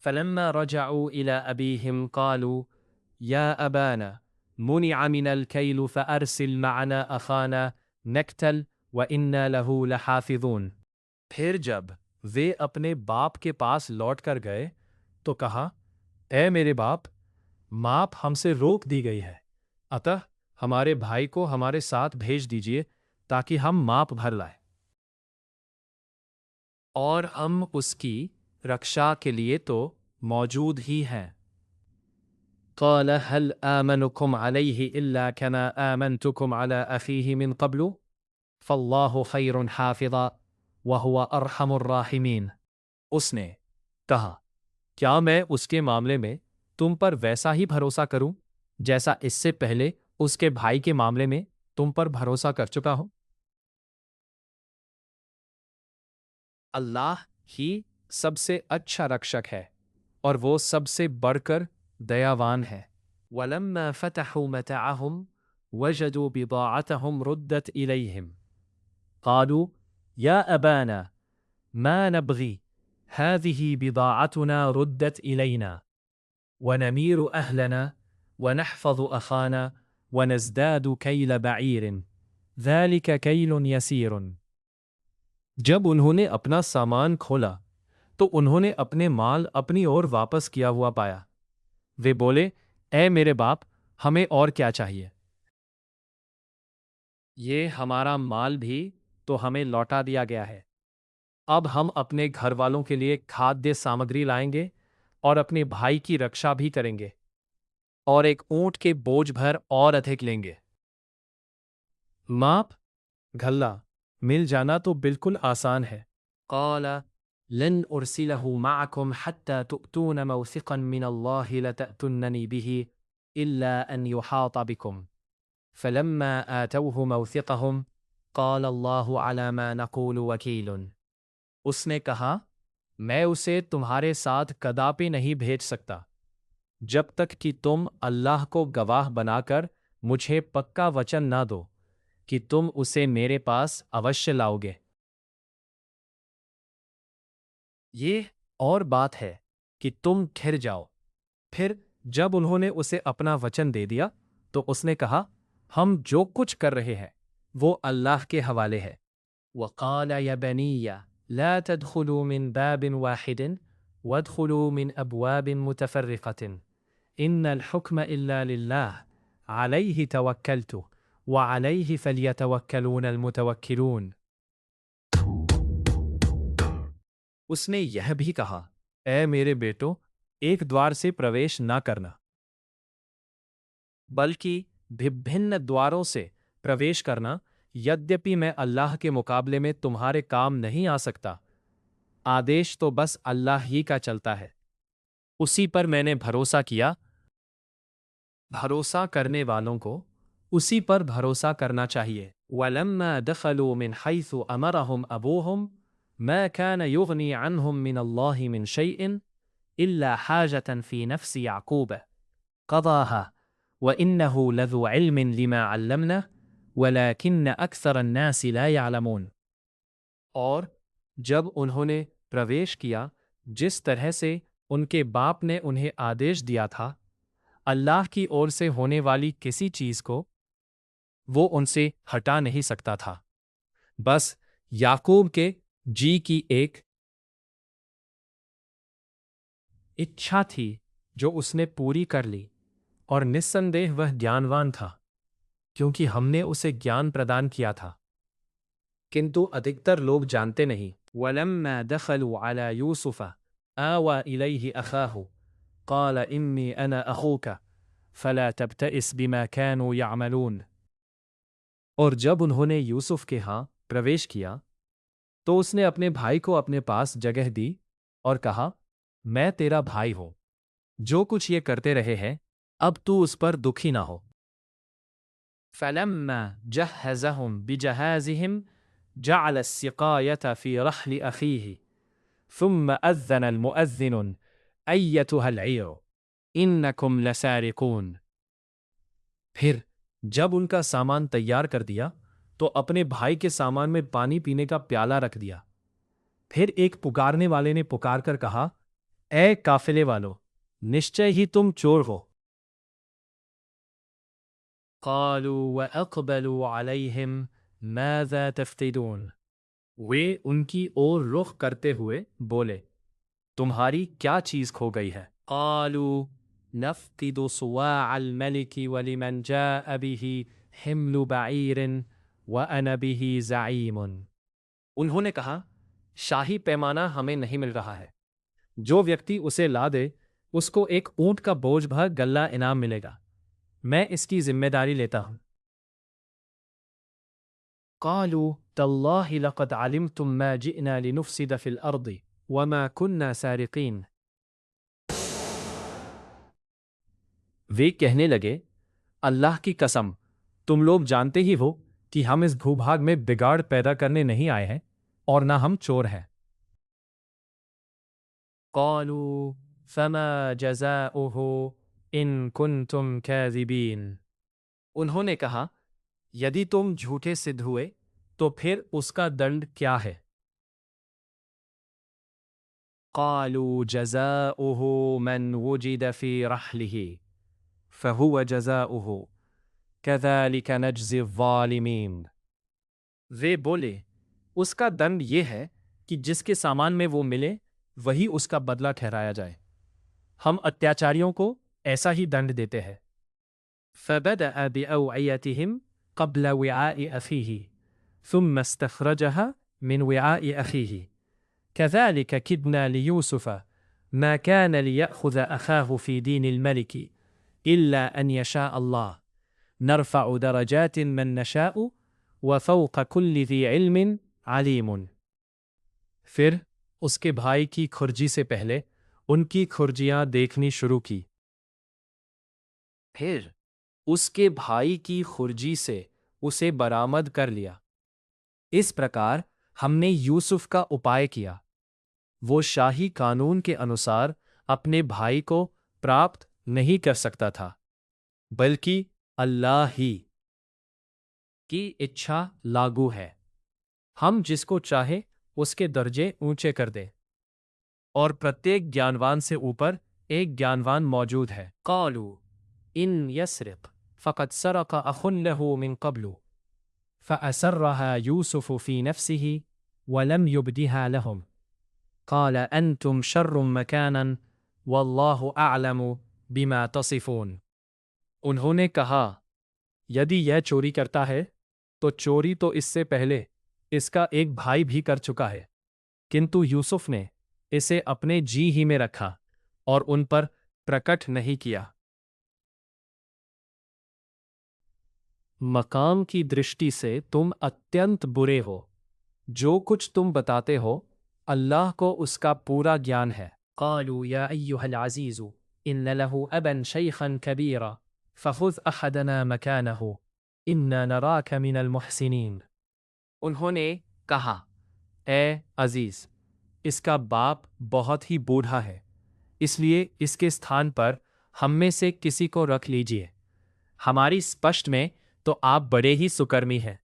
فلما رجعوا إلى أبيهم قالوا يا أبانا منع من الكيل فأرسل معنا أخانا نكتل وإنا له لحافظون۔ پھر جب وہ اپنے باپ کے پاس لوٹ کر گئے تو کہا، اے میرے باپ، ماپ ہم سے روک دی گئی ہے، اتہ ہمارے بھائی کو ہمارے ساتھ بھیج دیجیے تاکہ ہم ماپ بھر لائیں اور ہم اس کی رکشا کے لیے تو موجود ہی ہیں۔ قال هل آمنكم عليه إلا كما آمنتكم على أخيه من قبل فالله خير حافظا وهو أرحم الراحمين۔ اس نے کہا، کیا میں اس کے معاملے میں تم پر ویسا ہی بھروسہ کروں جیسا اس سے پہلے اس کے بھائی کے معاملے میں تم پر بھروسہ کر چکا ہوں؟ اللہ ہی سب سے اچھا رکشک ہے اور وہ سب سے بڑھ کر دیاوان ہے۔ وَلَمَّا فَتَحُوا مَتَاعَهُمْ وَجَدُوا بِضَاعَتَهُمْ رُدَّتْ إِلَيْهِمْ قَالُوا يَا أَبَانَا مَا نَبْغِي هَذِهِ بِضَاعَتُنَا رُدَّتْ إِلَيْنَا وَنَمِيرُ أَهْلَنَا وَنَحْفَظُ أَخَانَا وَنَزْدَادُ كَيْلَ بَعِيرٍ ذَلِكَ كَيْلٌ يَسِيرٌ۔ جب انہوں نے اپنا سامان کھولا تو انہوں نے اپنے مال اپنی اور واپس کیا ہوا پایا۔ وہ بولے، اے میرے باپ، ہمیں اور کیا چاہیے؟ یہ ہمارا مال بھی تو ہمیں لوٹا دیا گیا ہے۔ اب ہم اپنے گھر والوں کے لیے کھادیہ سامگری لائیں گے اور اپنے بھائی کی رکشا بھی کریں گے اور ایک اونٹ کے بوجھ بھر اور ادھک لیں گے۔ ماپ گھلا مل جانا تو بالکل آسان ہے۔ قال لن ارسلہ معکم حتی تؤتون موثقا من اللہ لتأتننی به الا ان یحاط بکم فلما آتوہ موثقہم قال اللہ علی ما نقول وکیل۔ اس نے کہا، میں اسے تمہارے ساتھ کداپی نہیں بھیج سکتا جب تک کہ تم اللہ کو گواہ بنا کر مجھے پکا وچن نہ دو کہ تم اسے میرے پاس اوشیہ لاؤ گے۔ یہ اور بات ہے کہ تم ٹھہر جاؤ۔ پھر جب انہوں نے اسے اپنا وچن دے دیا تو اس نے کہا، ہم جو کچھ کر رہے ہیں وہ اللہ کے حوالے ہے۔ وقال یا بنی لا تدخلوا من باب واحد وادخلوا من ابواب متفرقة ان الحكم الا لله عليه توکلت وعليه فليتوکلون المتوکلون۔ اس نے یہ بھی کہا، اے میرے بیٹو، ایک دوار سے پرویش نہ کرنا بلکہ بھِبھِن دواروں سے پرویش کرنا، یدیپی میں اللہ کے مقابلے میں تمہارے کام نہیں آ سکتا۔ آدیش تو بس اللہ ہی کا چلتا ہے، اسی پر میں نے بھروسہ کیا۔ بھروسہ کرنے والوں کو اسی پر بھروسہ کرنا چاہیے۔ وَلَمَّا دَخَلُوا مِنْ حَيْثُ أَمَرَهُمْ أَبُوهُمْ مَا كَانَ يُغْنِي عَنْهُمْ مِنَ اللَّهِ مِنْ شَيْءٍ إِلَّا حَاجَةً فِي نَفْسِ يَعْقُوبَ قَضَاهَا وَإِنَّهُ لَذُو عِلْمٍ لِمَا عَلَّمْنَهُ وَلَكِنَّ أَكْثَرَ النَّاسِ لَا يَعْلَمُونَ۔ اور جب انہوں نے پرویش کیا جس طرح سے ان کے باپ نے انہیں آدیش دیا تھا، اللہ کی اور سے ہونے والی کسی چیز کو وہ ان سے ہٹا نہیں سکتا تھا، بس یعقوب کے جی کی ایک اچھا تھی جو اس نے پوری کر لی، اور نسندیہ وہ گیانوان تھا کیونکہ ہم نے اسے گیان پردان کیا تھا، کنتو ادھکتر لوگ جانتے نہیں۔ وَلَمَّا دَخَلُوا عَلَى يُوسُفَ آوَى إِلَيْهِ أَخَاهُ قَالَ إِنِّي أَنَا أَخُوكَ فَلَا تَبْتَئِسْ بِمَا كَانُوا يَعْمَلُونَ۔ اور جب انہوں نے یوسف کے ہاں پرویش کیا تو اس نے اپنے بھائی کو اپنے پاس جگہ دی اور کہا، میں تیرا بھائی ہوں، جو کچھ یہ کرتے رہے ہیں اب تو اس پر دکھی نہ ہو۔ فَلَمَّا جَهَّزَهُمْ بِجَهَازِهِمْ جَعَلَ السِّقَايَةَ فِي رَحْلِ أَخِيهِ ثُمَّ أَذَّنَ الْمُؤَذِّنُ أَيَّتُهَا الْعِيرُ إِنَّكُمْ لَسَارِقُونَ۔ پھر جب ان کا سامان تیار کر دیا تو اپنے بھائی کے سامان میں پانی پینے کا پیالہ رکھ دیا۔ پھر ایک پکارنے والے نے پکار کر کہا، اے قافلے والو، نشچے ہی تم چور ہو۔ قالوا وَأَقْبَلُوا عَلَيْهِمْ مَاذَا تَفْقِدُونَ، وہ ان کی اور رخ کرتے ہوئے بولے، تمہاری کیا چیز کھو گئی ہے؟ قالوا نفقد صواع الملك ولمن جاء به حمل بعير وأنا به زعيم، انہوں نے کہا، شاہی پیمانہ ہمیں نہیں مل رہا ہے، جو ویکتی اسے لا دے اس کو ایک اونٹ کا بوجھ بھر غلہ انعام ملے گا، میں اس کی ذمہ داری لیتا ہوں۔ قالوا تالله لقد علمتم ما جئنا لنفسد في الأرض وما كنا سارقين، وہ کہنے لگے، اللہ کی قسم، تم لوگ جانتے ہی ہو کہ ہم اس بھوبھاگ میں بگاڑ پیدا کرنے نہیں آئے ہیں اور نہ ہم چور ہیں۔ قالوا فما جزاؤه ان کنتم کاذبین، انہوں نے کہا، یدی تم جھوٹے سدھ ہوئے تو پھر اس کا دنڈ کیا ہے؟ قالوا جزاؤه من وجد في رحله فهو جزاؤه كذلك نجزي الظالمين، وہ بولے، اس کا دنڈ یہ ہے کہ جس کے سامان میں وہ ملے وہی اس کا بدلہ ٹھہرایا جائے، ہم اتیاچاریوں کو ایسا ہی دنڈ دیتے ہیں۔ فبدأ بأوعيتهم قبل وعاء أخيه ثم استخرجها من وعاء أخيه كذلك كدنا ليوسف ما كان ليأخذ أخاه في دين الملك إلا أن يشاء الله نرفع درجات من نشاء وفوق كل ذي علم عليم، پھر اس کے بھائی کی کھرجی سے پہلے ان کی کھرجیاں دیکھنی شروع کی، پھر اس کے بھائی کی کھرجی سے اسے برآمد کر لیا، اس پرکار ہم نے یوسف کا اپائے کیا، وہ شاہی قانون کے انوسار اپنے بھائی کو پراپت نہیں کر سکتا تھا، بلکہ اللہ ہی کی اچھا لاگو ہے، ہم جس کو چاہے اس کے درجے اونچے کر دے، اور پرتیک گیانوان سے اوپر ایک گیانوان موجود ہے۔ قالوا ان یسرق فقد سرق اخ له من قبل فأسرها يوسف في نفسه ولم يبدها لهم قال انتم شر مكانا والله اعلم بما تصفون، انہوں نے کہا، یدی یہ چوری کرتا ہے تو چوری تو اس سے پہلے اس کا ایک بھائی بھی کر چکا ہے، کنتو یوسف نے اسے اپنے جی ہی میں رکھا اور ان پر پرکٹ نہیں کیا۔ مقام کی درشٹی سے تم اتینت برے ہو، جو کچھ تم بتاتے ہو اللہ کو اس کا پورا گیان ہے۔ قالوا یا ایھا العزیز ان له ابا شیخا کبیرا فخذ احدنا مکانہ انا نراک من المحسنین، انہوں نے کہا، اے عزیز، اس کا باپ بہت ہی بوڑھا ہے، اس لیے اس کے استھان پر ہم میں سے کسی کو رکھ لیجئے، ہماری اسپشٹ میں تو آپ بڑے ہی سکرمی ہیں۔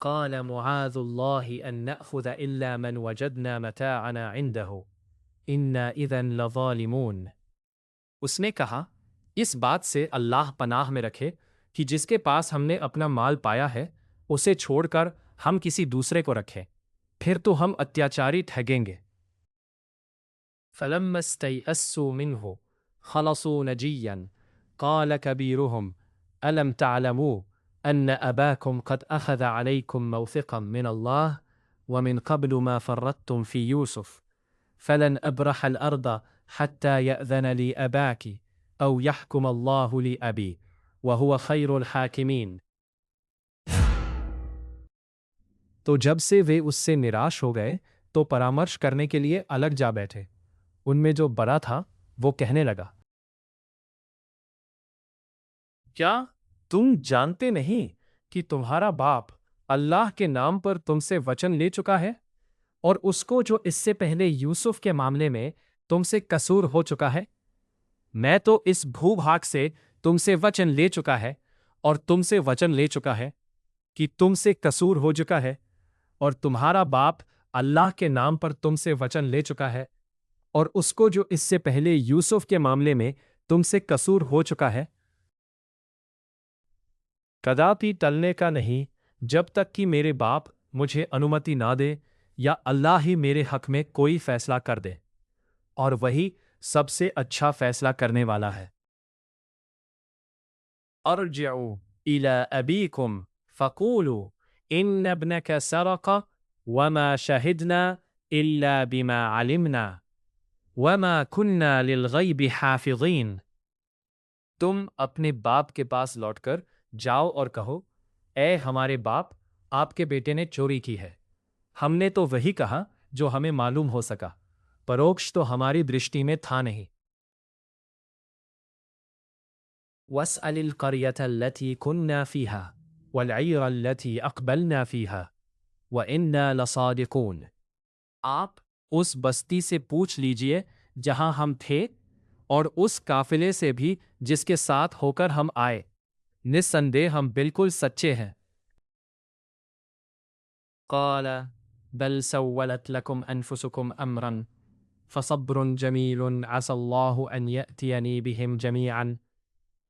قال معاذ اللہ ان نأخذ الا من وجدنا متاعنا عنده انا اذا لظالمون، اس نے کہا، اس بات سے اللہ پناہ میں رکھے کہ جس کے پاس ہم نے اپنا مال پایا ہے اسے چھوڑ کر ہم کسی دوسرے کو رکھیں، پھر تو ہم اتیاچاری ٹھگیں گے۔ فلما استيئسوا منه خلصوا نجيا قال كبيرهم ألم تعلموا أن أباكم قد أخذ عليكم موثقا من الله ومن قبل ما فرطتم في يوسف فلن أبرح الأرض حتى يأذن لي أباك أو يحكم الله لي أبي وهو خير الحاكمين، تو جب سے وہ اس سے نراش ہو گئے تو پرامرش کرنے کے لیے الگ جا بیٹھے، ان میں جو بڑا تھا وہ کہنے لگا، کیا تم جانتے نہیں کہ تمہارا باپ اللہ کے نام پر تم سے وچن لے چکا ہے، اور اس کو جو اس سے پہلے یوسف کے معاملے میں تم سے قصور ہو چکا ہے؟ میں تو اس بھو بھاگ سے تم سے وچن لے چکا ہے اور تم سے وچن لے چکا ہے کہ تم سے قصور ہو چکا ہے اور تمہارا باپ اللہ کے نام پر تم سے وچن لے چکا ہے اور اس کو جو اس سے پہلے یوسف کے معاملے میں تم سے قصور ہو چکا ہے کداپی ٹلنے کا نہیں جب تک کہ میرے باپ مجھے انومتی نہ دے یا اللہ ہی میرے حق میں کوئی فیصلہ کر دے اور وہی سب سے اچھا فیصلہ کرنے والا ہے ارجعوا الى ابيكم فقولوا ان ابنك سرق وما شهدنا الا بما علمنا وما كنا للغيب حافظين تم اپنے باپ کے پاس لوٹ کر جاؤ اور کہو اے ہمارے باپ آپ کے بیٹے نے چوری کی ہے ہم نے تو وہی کہا جو ہمیں معلوم ہو سکا پروکش تو ہماری درشٹی میں تھا نہیں وَاسْأَلِ الْقَرْيَةَ الَّتِي كُنَّا فِيهَا وَالْعِيرَ الَّتِي أَقْبَلْنَا فِيهَا وَإِنَّا لَصَادِقُونَ آپ اس بستی سے پوچھ لیجئے جہاں ہم تھے اور اس قافلے سے بھی جس کے ساتھ ہو کر ہم آئے نسندے ہم بالکل سچے ہیں قَالَ بَلْ سَوَّلَتْ لَكُمْ أَنفُسُكُمْ أَمْرًا فَصَبْرٌ جَمِيلٌ عَسَى اللَّهُ أَنْ يَأْتِيَنِي بِهِمْ جَمِيعًا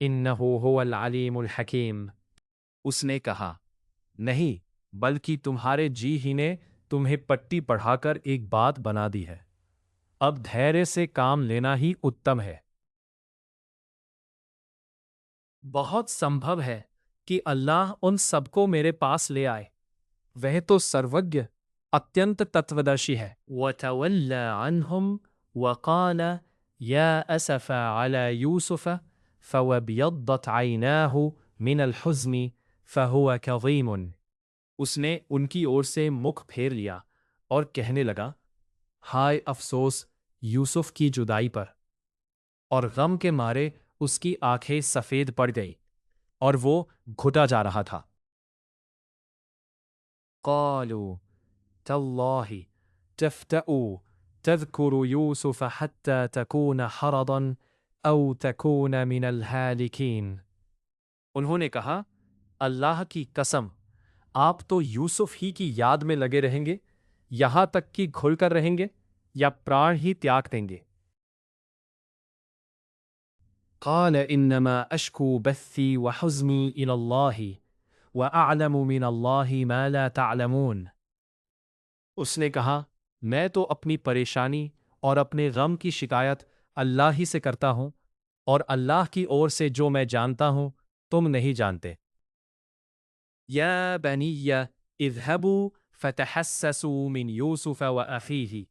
إِنَّهُ هُوَ الْعَلِيمُ الْحَكِيمُ اس نے کہا نہیں بلکہ تمہارے جی ہی نے تمہیں پٹی پڑھا کر ایک بات بنا دی ہے اب دھیرے سے کام لینا ہی اتم ہے بہت سمبھو ہے کہ اللہ ان سب کو میرے پاس لے آئے وہ تو سروگیہ اتینت تتودرشی ہے وَتَوَلَّى عَنْهُمْ وَقَالَ يَا أَسَفَ عَلَى يُوسُفَ فَوَبْيَضَّتْ عَيْنَاهُ مِنَ الْحُزْنِ فَهُوَ كَظِيمٌ اس نے ان کی اور سے مکھ پھیر لیا اور کہنے لگا ہائے افسوس یوسف کی جدائی پر اور غم کے مارے اس کی آنکھیں سفید پڑ گئی اور وہ گھٹا جا رہا تھا قالوا تاللہ تفتأ تذکر یوسف حتى تکون حرضا او تکون من الہالکین انہوں نے کہا اللہ کی قسم آپ تو یوسف ہی کی یاد میں لگے رہیں گے یہاں تک کہ گھل کر رہیں گے یا پران ہی تیاگ دیں گے قال انما اشکو بثی وحزنی الی اللہ واعلم من اللہ ما لا تعلمون اس نے کہا میں تو اپنی پریشانی اور اپنے غم کی شکایت اللہ ہی سے کرتا ہوں اور اللہ کی اور سے جو میں جانتا ہوں تم نہیں جانتے یا بنی اذهبوا فتحسسوا من یوسف وأخیہ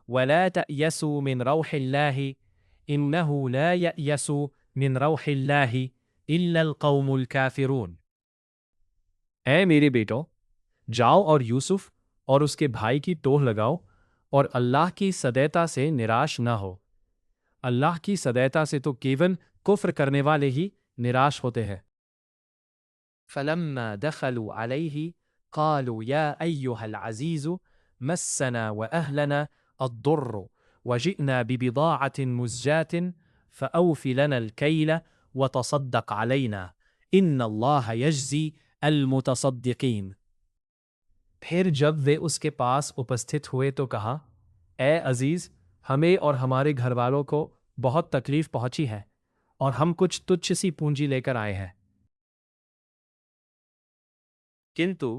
ولا تأیسوا من روح اللہ انه لا یأیس من روح اللہ الا القوم الکافرون اے میرے بیٹو جاؤ اور یوسف اور اس کے بھائی کی ٹوہ لگاؤ اور اللہ کی سدیتا سے نراش نہ ہو اللہ کی سدیتا سے تو کیون کفر کرنے والے ہی نراش ہوتے ہیں فلما دخلوا عليه قالوا يا أيها العزيز مسنا وأهلنا الضر وجئنا ببضاعة مزجاة فأوف لنا الكيل وتصدق علينا إن الله يجزي المتصدقين پھر جب وہ اس کے پاس اپستھت ہوئے تو کہا اے عزیز ہمیں اور ہمارے گھر والوں کو بہت تکلیف پہنچی ہے اور ہم کچھ تچھ سی پونجی لے کر آئے ہیں کنتو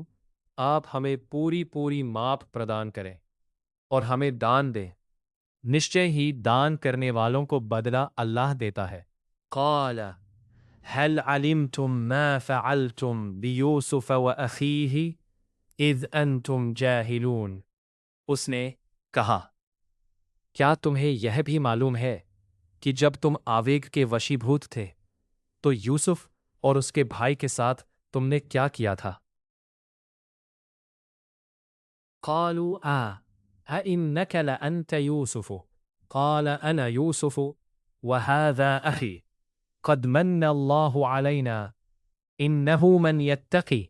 آپ ہمیں پوری معاف پردان کریں اور ہمیں دان دیں نشچے ہی دان کرنے والوں کو بدلہ اللہ دیتا ہے قال هل علمتم ما فعلتم بيوسف وأخيه اذ انتم جاہلون اس نے کہا کیا تمہیں یہ بھی معلوم ہے کہ جب تم آویگ کے وشیبھوت تھے تو یوسف اور اس کے بھائی کے ساتھ تم نے کیا کیا تھا قالوا أئنك لأنت يوسف قال أنا يوسف وهذا أخي قد من الله علينا إنه من يتقي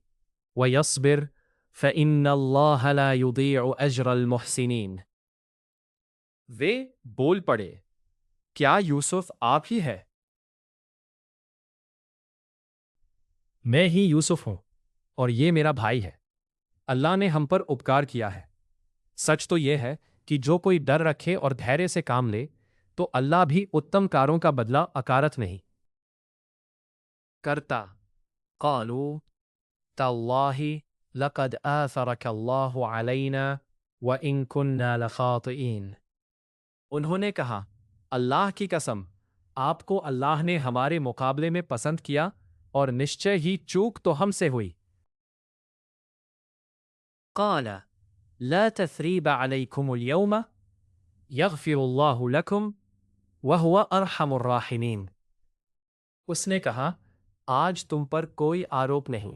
ويصبر فإن الله لا يضيع أجر المحسنين وہ بول پڑے کیا یوسف آپ ہی ہے میں ہی یوسف ہوں اور یہ میرا بھائی ہے۔ اللہ نے ہم پر اپکار کیا ہے۔ سچ تو یہ ہے کہ جو کوئی ڈر رکھے اور دھیرے سے کام لے تو اللہ بھی اتم کاروں کا بدلہ اکارت نہیں کرتا۔ قالوا تاللہ لقد آثرک اللہ علینا وإن كنا لخاطئین۔ انہوں نے کہا، اللہ کی قسم، آپ کو اللہ نے ہمارے مقابلے میں پسند کیا اور نشچے ہی چوک تو ہم سے ہوئی۔ قال لا تثریب علیکم اليوم یغفر اللہ لکم وہو ارحم الراحمین۔ اس نے کہا، آج تم پر کوئی آروپ نہیں،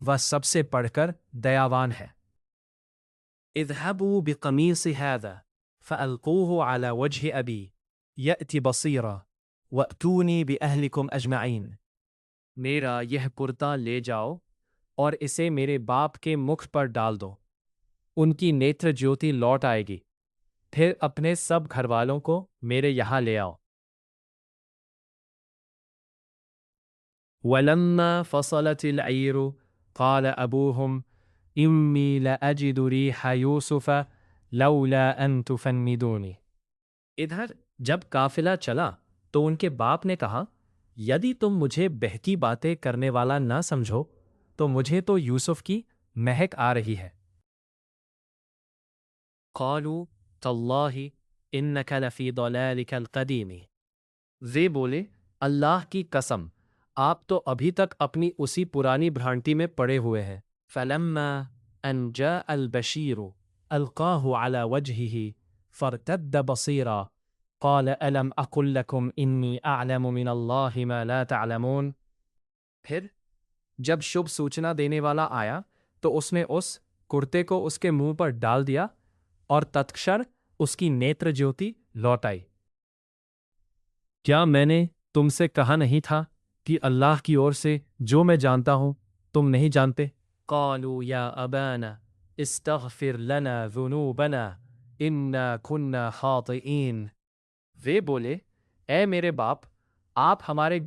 وہ سب سے پڑھ کر دیاوان ہے۔ اذهبوا بقمیص هذا فألقوه على وجه أبي يأتي بصيرا وأتوني بأهلكم أجمعين۔ میرا یہ کرتا لے جاؤ اور اسے میرے باپ کے مکھ پر ڈال دو، ان کی نیتر جیوتی لوٹ آئے گی، پھر اپنے سب گھر والوں کو میرے یہاں لے آؤ۔ وَلَمَّا فَصَلَتِ الْعِيرُ قَالَ أَبُوهُمْ إِنِّي لَأَجِدُ رِيحَ يُوسُفَ لَوْلَا أَن تُفَنِّدُونِ۔ ادھر جب قافلہ چلا تو ان کے باپ نے کہا، یدی تم مجھے بہتی باتیں کرنے والا نہ سمجھو تو مجھے تو یوسف کی مہک آ رہی ہے۔ قالوا تاللہ انک لفی ضلالک القدیم۔ وہ بولے، اللہ کی قسم، آپ تو ابھی تک اپنی اسی پرانی بھرانٹی میں پڑے ہوئے ہیں۔ فلما ان جاء البشیر القاہ علی وجہہ فارتد بصیرا قال الم اقل لکم انی اعلم من اللہ ما لا تعلمون۔ پھر جب شبھ سوچنا دینے والا آیا تو اس نے اس کرتے کو اس کے منہ پر ڈال دیا اور تتکشر اس کی نیتر جیوتی لوٹ آئی۔ کیا میں نے تم سے کہا نہیں تھا کہ اللہ کی اور سے جو میں جانتا ہوں تم نہیں جانتے؟ قالوا یا ابانا استغفر لنا ذنوبنا انا كنا خاطئین۔ وہ بولے، اے میرے باپ، آپ ہمارے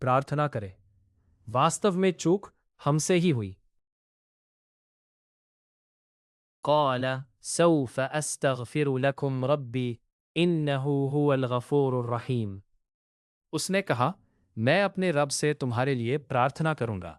پرارتھنا کریں، واستو میں چوک ہم سے ہی ہوئی۔ قال سوف استغفر لکم ربی انہ هو الغفور الرحیم۔ اس نے کہا، میں اپنے رب سے تمہارے لیے پرارتھنا کروں گا،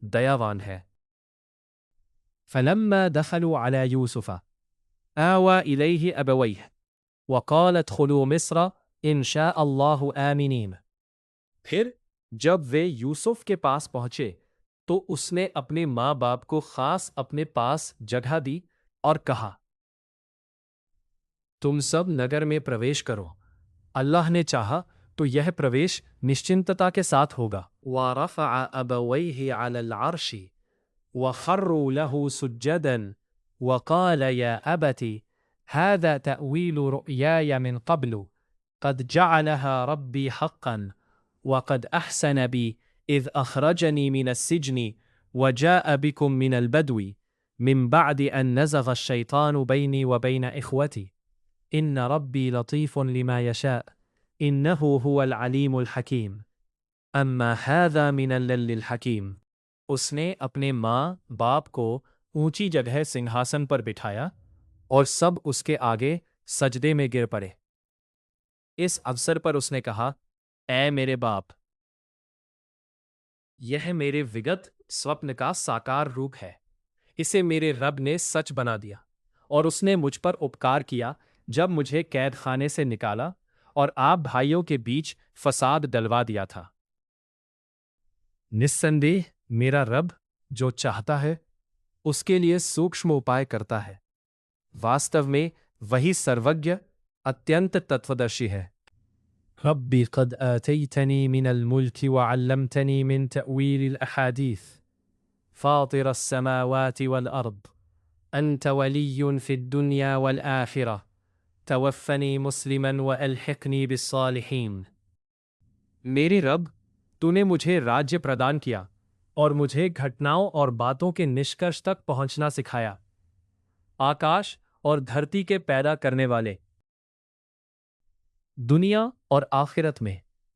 دیاوان ہے۔ فلما دخلوا على يوسف آوى إليه أبويه وقال ادخلوا مصر إن شاء الله آمنين۔ پھر جب وہ یوسف کے پاس پہنچے تو اس نے اپنے ماں باپ کو خاص اپنے پاس جگہ دی اور کہا، تم سب نگر میں پرویش کرو، اللہ نے چاہا تو یہ پرویش نشچنتتا کے ساتھ ہوگا۔ وَرَفَعَ أَبَوَيْهِ عَلَى الْعَرْشِ وَخَرُّوا لَهُ سُجَّدًا وَقَالَ يَا أَبَتِ هَذَا تَأْوِيلُ رُؤْيَايَ مِنْ قَبْلُ قَدْ جَعَلَهَا رَبِّي حَقًّا وَقَدْ أَحْسَنَ بِي إِذْ أَخْرَجَنِي مِنَ السِّجْنِ وَجَاءَ بِكُم مِّنَ الْبَدْوِ مِن بَعْدِ أَن نَّزَغَ الشَّيْطَانُ بَيْنِي وَبَيْنَ إِخْوَتِي إِنَّ رَبِّي لَطِيفٌ لِّمَا يَشَاءُ إِنَّهُ هُوَ الْعَلِيمُ الْحَكِيمُ أَمَّا هَذَا مِنَ اللِّلِّ الْحَكِيمِ۔ اس نے اپنے ماں باپ کو اونچی جگہ سنگھاسن پر بٹھایا اور سب اس کے آگے سجدے میں گر پڑے۔ اس اوسر پر اس نے کہا، اے میرے باپ، یہ میرے وگت سوپن کا ساکار روپ ہے، اسے میرے رب نے سچ بنا دیا، اور اس نے مجھ پر اپکار کیا جب مجھے قید خانے سے نکالا اور آپ بھائیوں کے بیچ فساد ڈلوا دیا تھا۔ نسندیہ میرا رب جو چاہتا ہے اس کے لیے سوکشم اپائے کرتا ہے، واستو میں وہی سروگیہ اتینت تتودرشی ہے۔ ربی قد آتیتنی من الملک وعلمتنی من تأویل الاحادیث فاطر السماوات والارض انت ولی فی الدنیا والآخرہ توفنی مسلما والحقنی بالصالحین۔ میرے رب، تو نے مجھے راجیہ پردان کیا اور مجھے گھٹناؤں اور باتوں کے نشکرش تک پہنچنا سکھایا۔ آکاش اور دھرتی کے پیدا کرنے والے، دنیا اور آخرت میں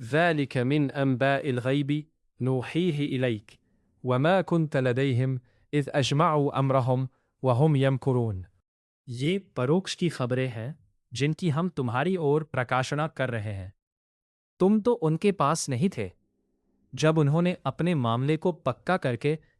ذلك من أنباء الغيب نوحيه إليك وما كنت لديهم إذ أجمعوا أمرهم وهم يمكرون۔ یہ پروکش کی خبریں ہیں جن کی ہم تمہاری اور پرکاشنا کر رہے ہیں، تم تو ان کے پاس نہیں تھے جب انہوں نے اپنے معاملے کو پکا کر کے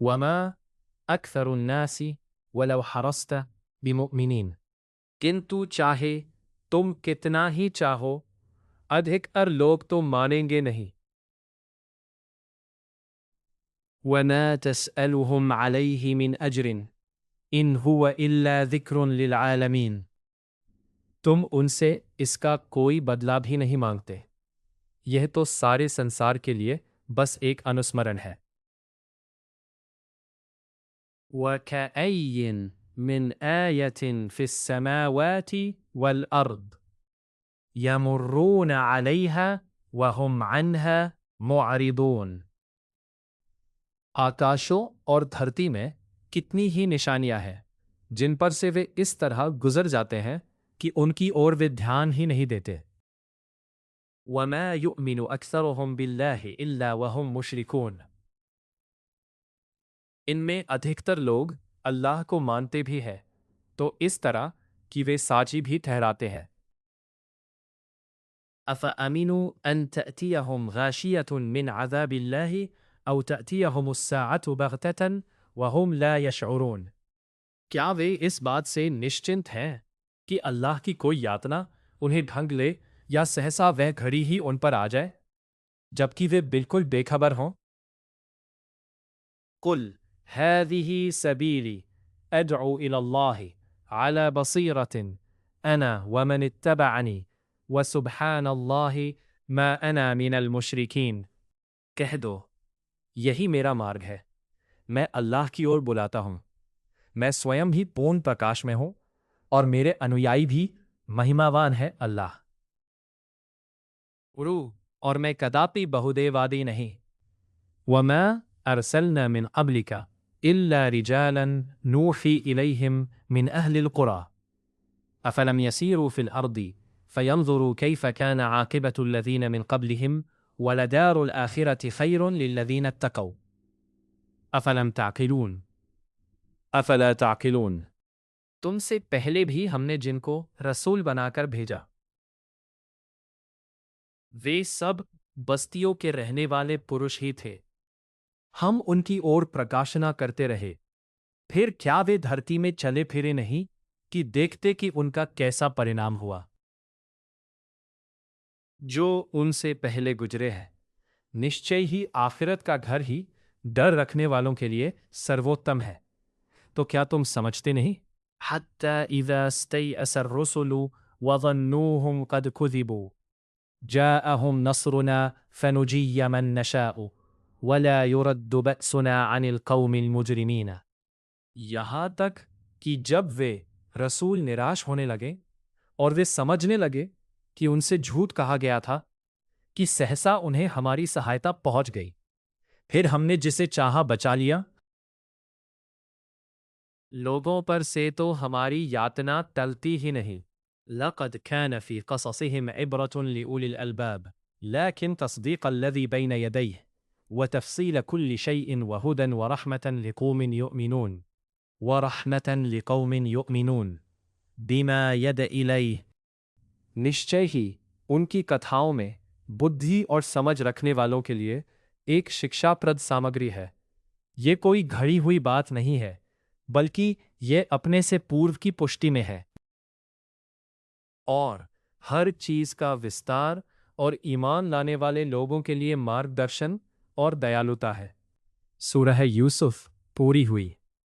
وما أكثر الناس ولو حرصت بمؤمنين، کنتو چاہے تم کتنا ہی چاہو ادھکتر لوگ تو مانیں گے نہیں۔ وما تسألهم عليه من أجر إن هو إلا ذكر للعالمين، تم ان سے اس کا کوئی بدلہ بھی نہیں مانگتے، یہ تو سارے سنسار کے لیے بس ایک انسمرن ہے۔ وَكَأَيٍّ مِّنْ آيَةٍ فِي السَّمَاوَاتِ وَالْأَرْضِ يَمُرُّونَ عَلَيْهَا وَهُمْ عَنْهَا مُعْرِضُونَ، آکاشوں اور دھرتی میں کتنی ہی نشانیاں ہیں جن پر سے وہ اس طرح گزر جاتے ہیں کہ ان کی اور وہ دھیان ہی نہیں دیتے۔ وَمَا يُؤْمِنُ أَكْثَرُهُمْ بِاللَّهِ إِلَّا وَهُمْ مُشْرِكُونَ، ان میں ادھکتر لوگ اللہ کو مانتے بھی ہیں تو اس طرح کہ وہ ساچی بھی ٹھہراتے ہیں۔ أَفَأَمِنُوا أَن تَأْتِيَهُمْ غَاشِيَةٌ مِّنْ عَذَابِ اللَّهِ أَوْ تَأْتِيَهُمُ السَّاعَةُ بَغْتَةً وَهُمْ لَا يَشْعُرُونَ، کیا وہ اس بات سے نشچنت ہیں کہ اللہ کی کوئی یاتنا انہیں ڈھنگ لے یا سہسا وہ گھڑی ہی ان پر آ جائے جبکہ وہ بالکل بے خبر ہوں؟ قُلْ هَذِهِ سَبِيلِي أَدْعُو إِلَى اللَّهِ عَلَى بَصِيرَةٍ أَنَا وَمَنِ اتَّبَعَنِي وَسُبْحَانَ اللَّهِ مَا أَنَا مِنَ الْمُشْرِكِينَ، کہہ دو یہی میرا مارگ ہے، میں اللہ کی اور بلاتا ہوں، میں سویم ہی پورن پرکاش میں ہوں اور میرے انویائی بھی مہیماوان ہے اللہ۔ اور میں کداپی بہودے وادی نہیں۔ وما ارسلنا من قبلك الا رجالا نوحی الیہم من اہل القرى افلم يسيروا في الارض فينظروا كيف كان عاقبة الذين من قبلهم ولدار الآخرة خير للذين اتقوا افلم تعقلون افلا تعقلون، تم سے پہلے بھی ہم نے جن کو رسول بنا کر بھیجا وہ سب بستیوں کے رہنے والے پرش ہی تھے، ہم ان کی اور پرکاشنا کرتے رہے، پھر کیا وہ دھرتی میں چلے پھرے نہیں کہ دیکھتے کہ ان کا کیسا پرینام ہوا؟ جو ان سے پہلے گزرے ہیں نشچے ہی آخرت کا گھر ہی ڈر رکھنے والوں کے لیے سرووتم ہے، تو کیا تم سمجھتے نہیں؟ حَتَّى إِذَا اسْتَيْأَسَ الرُّسُلُ وَظَنُّوهُمْ قَدْ كُذِبُوا جَاءَهُمْ نَصْرُنَا فَنُجِيَّ مَن نَّشَاءُ وَلَا يُرَدُّ بَأْسُنَا عَنِ الْقَوْمِ الْمُجْرِمِينَ، یہاں تک کہ جب وہ رسول نراش ہونے لگے اور وہ سمجھنے لگے کہ ان سے جھوٹ کہا گیا تھا کہ سہسا انہیں ہماری سہایتا پہنچ گئی، پھر ہم نے جسے چاہا بچا لیا۔ لوگوں پر سے تو ہماری یاتنا ٹلتی ہی نہیں۔ لقد كان في قصصهم عبرة لأولي الألباب لكن تصديق الذي بين يديه وتفصيل كل شيء وهدى ورحمة لقوم يؤمنون بما يد إليه، نشچے ہی ان کی کتھاؤں میں بدھی اور سمجھ رکھنے والوں کے لیے ایک شکشا پرد سامگری ہے، یہ کوئی گھڑی ہوئی بات نہیں ہے بلکہ یہ اپنے سے پورو کی پشٹی میں ہے، اور ہر چیز کا وستار اور ایمان لانے والے لوگوں کے لیے مارگ درشن اور دیالوتا ہے۔ سورہ یوسف پوری ہوئی۔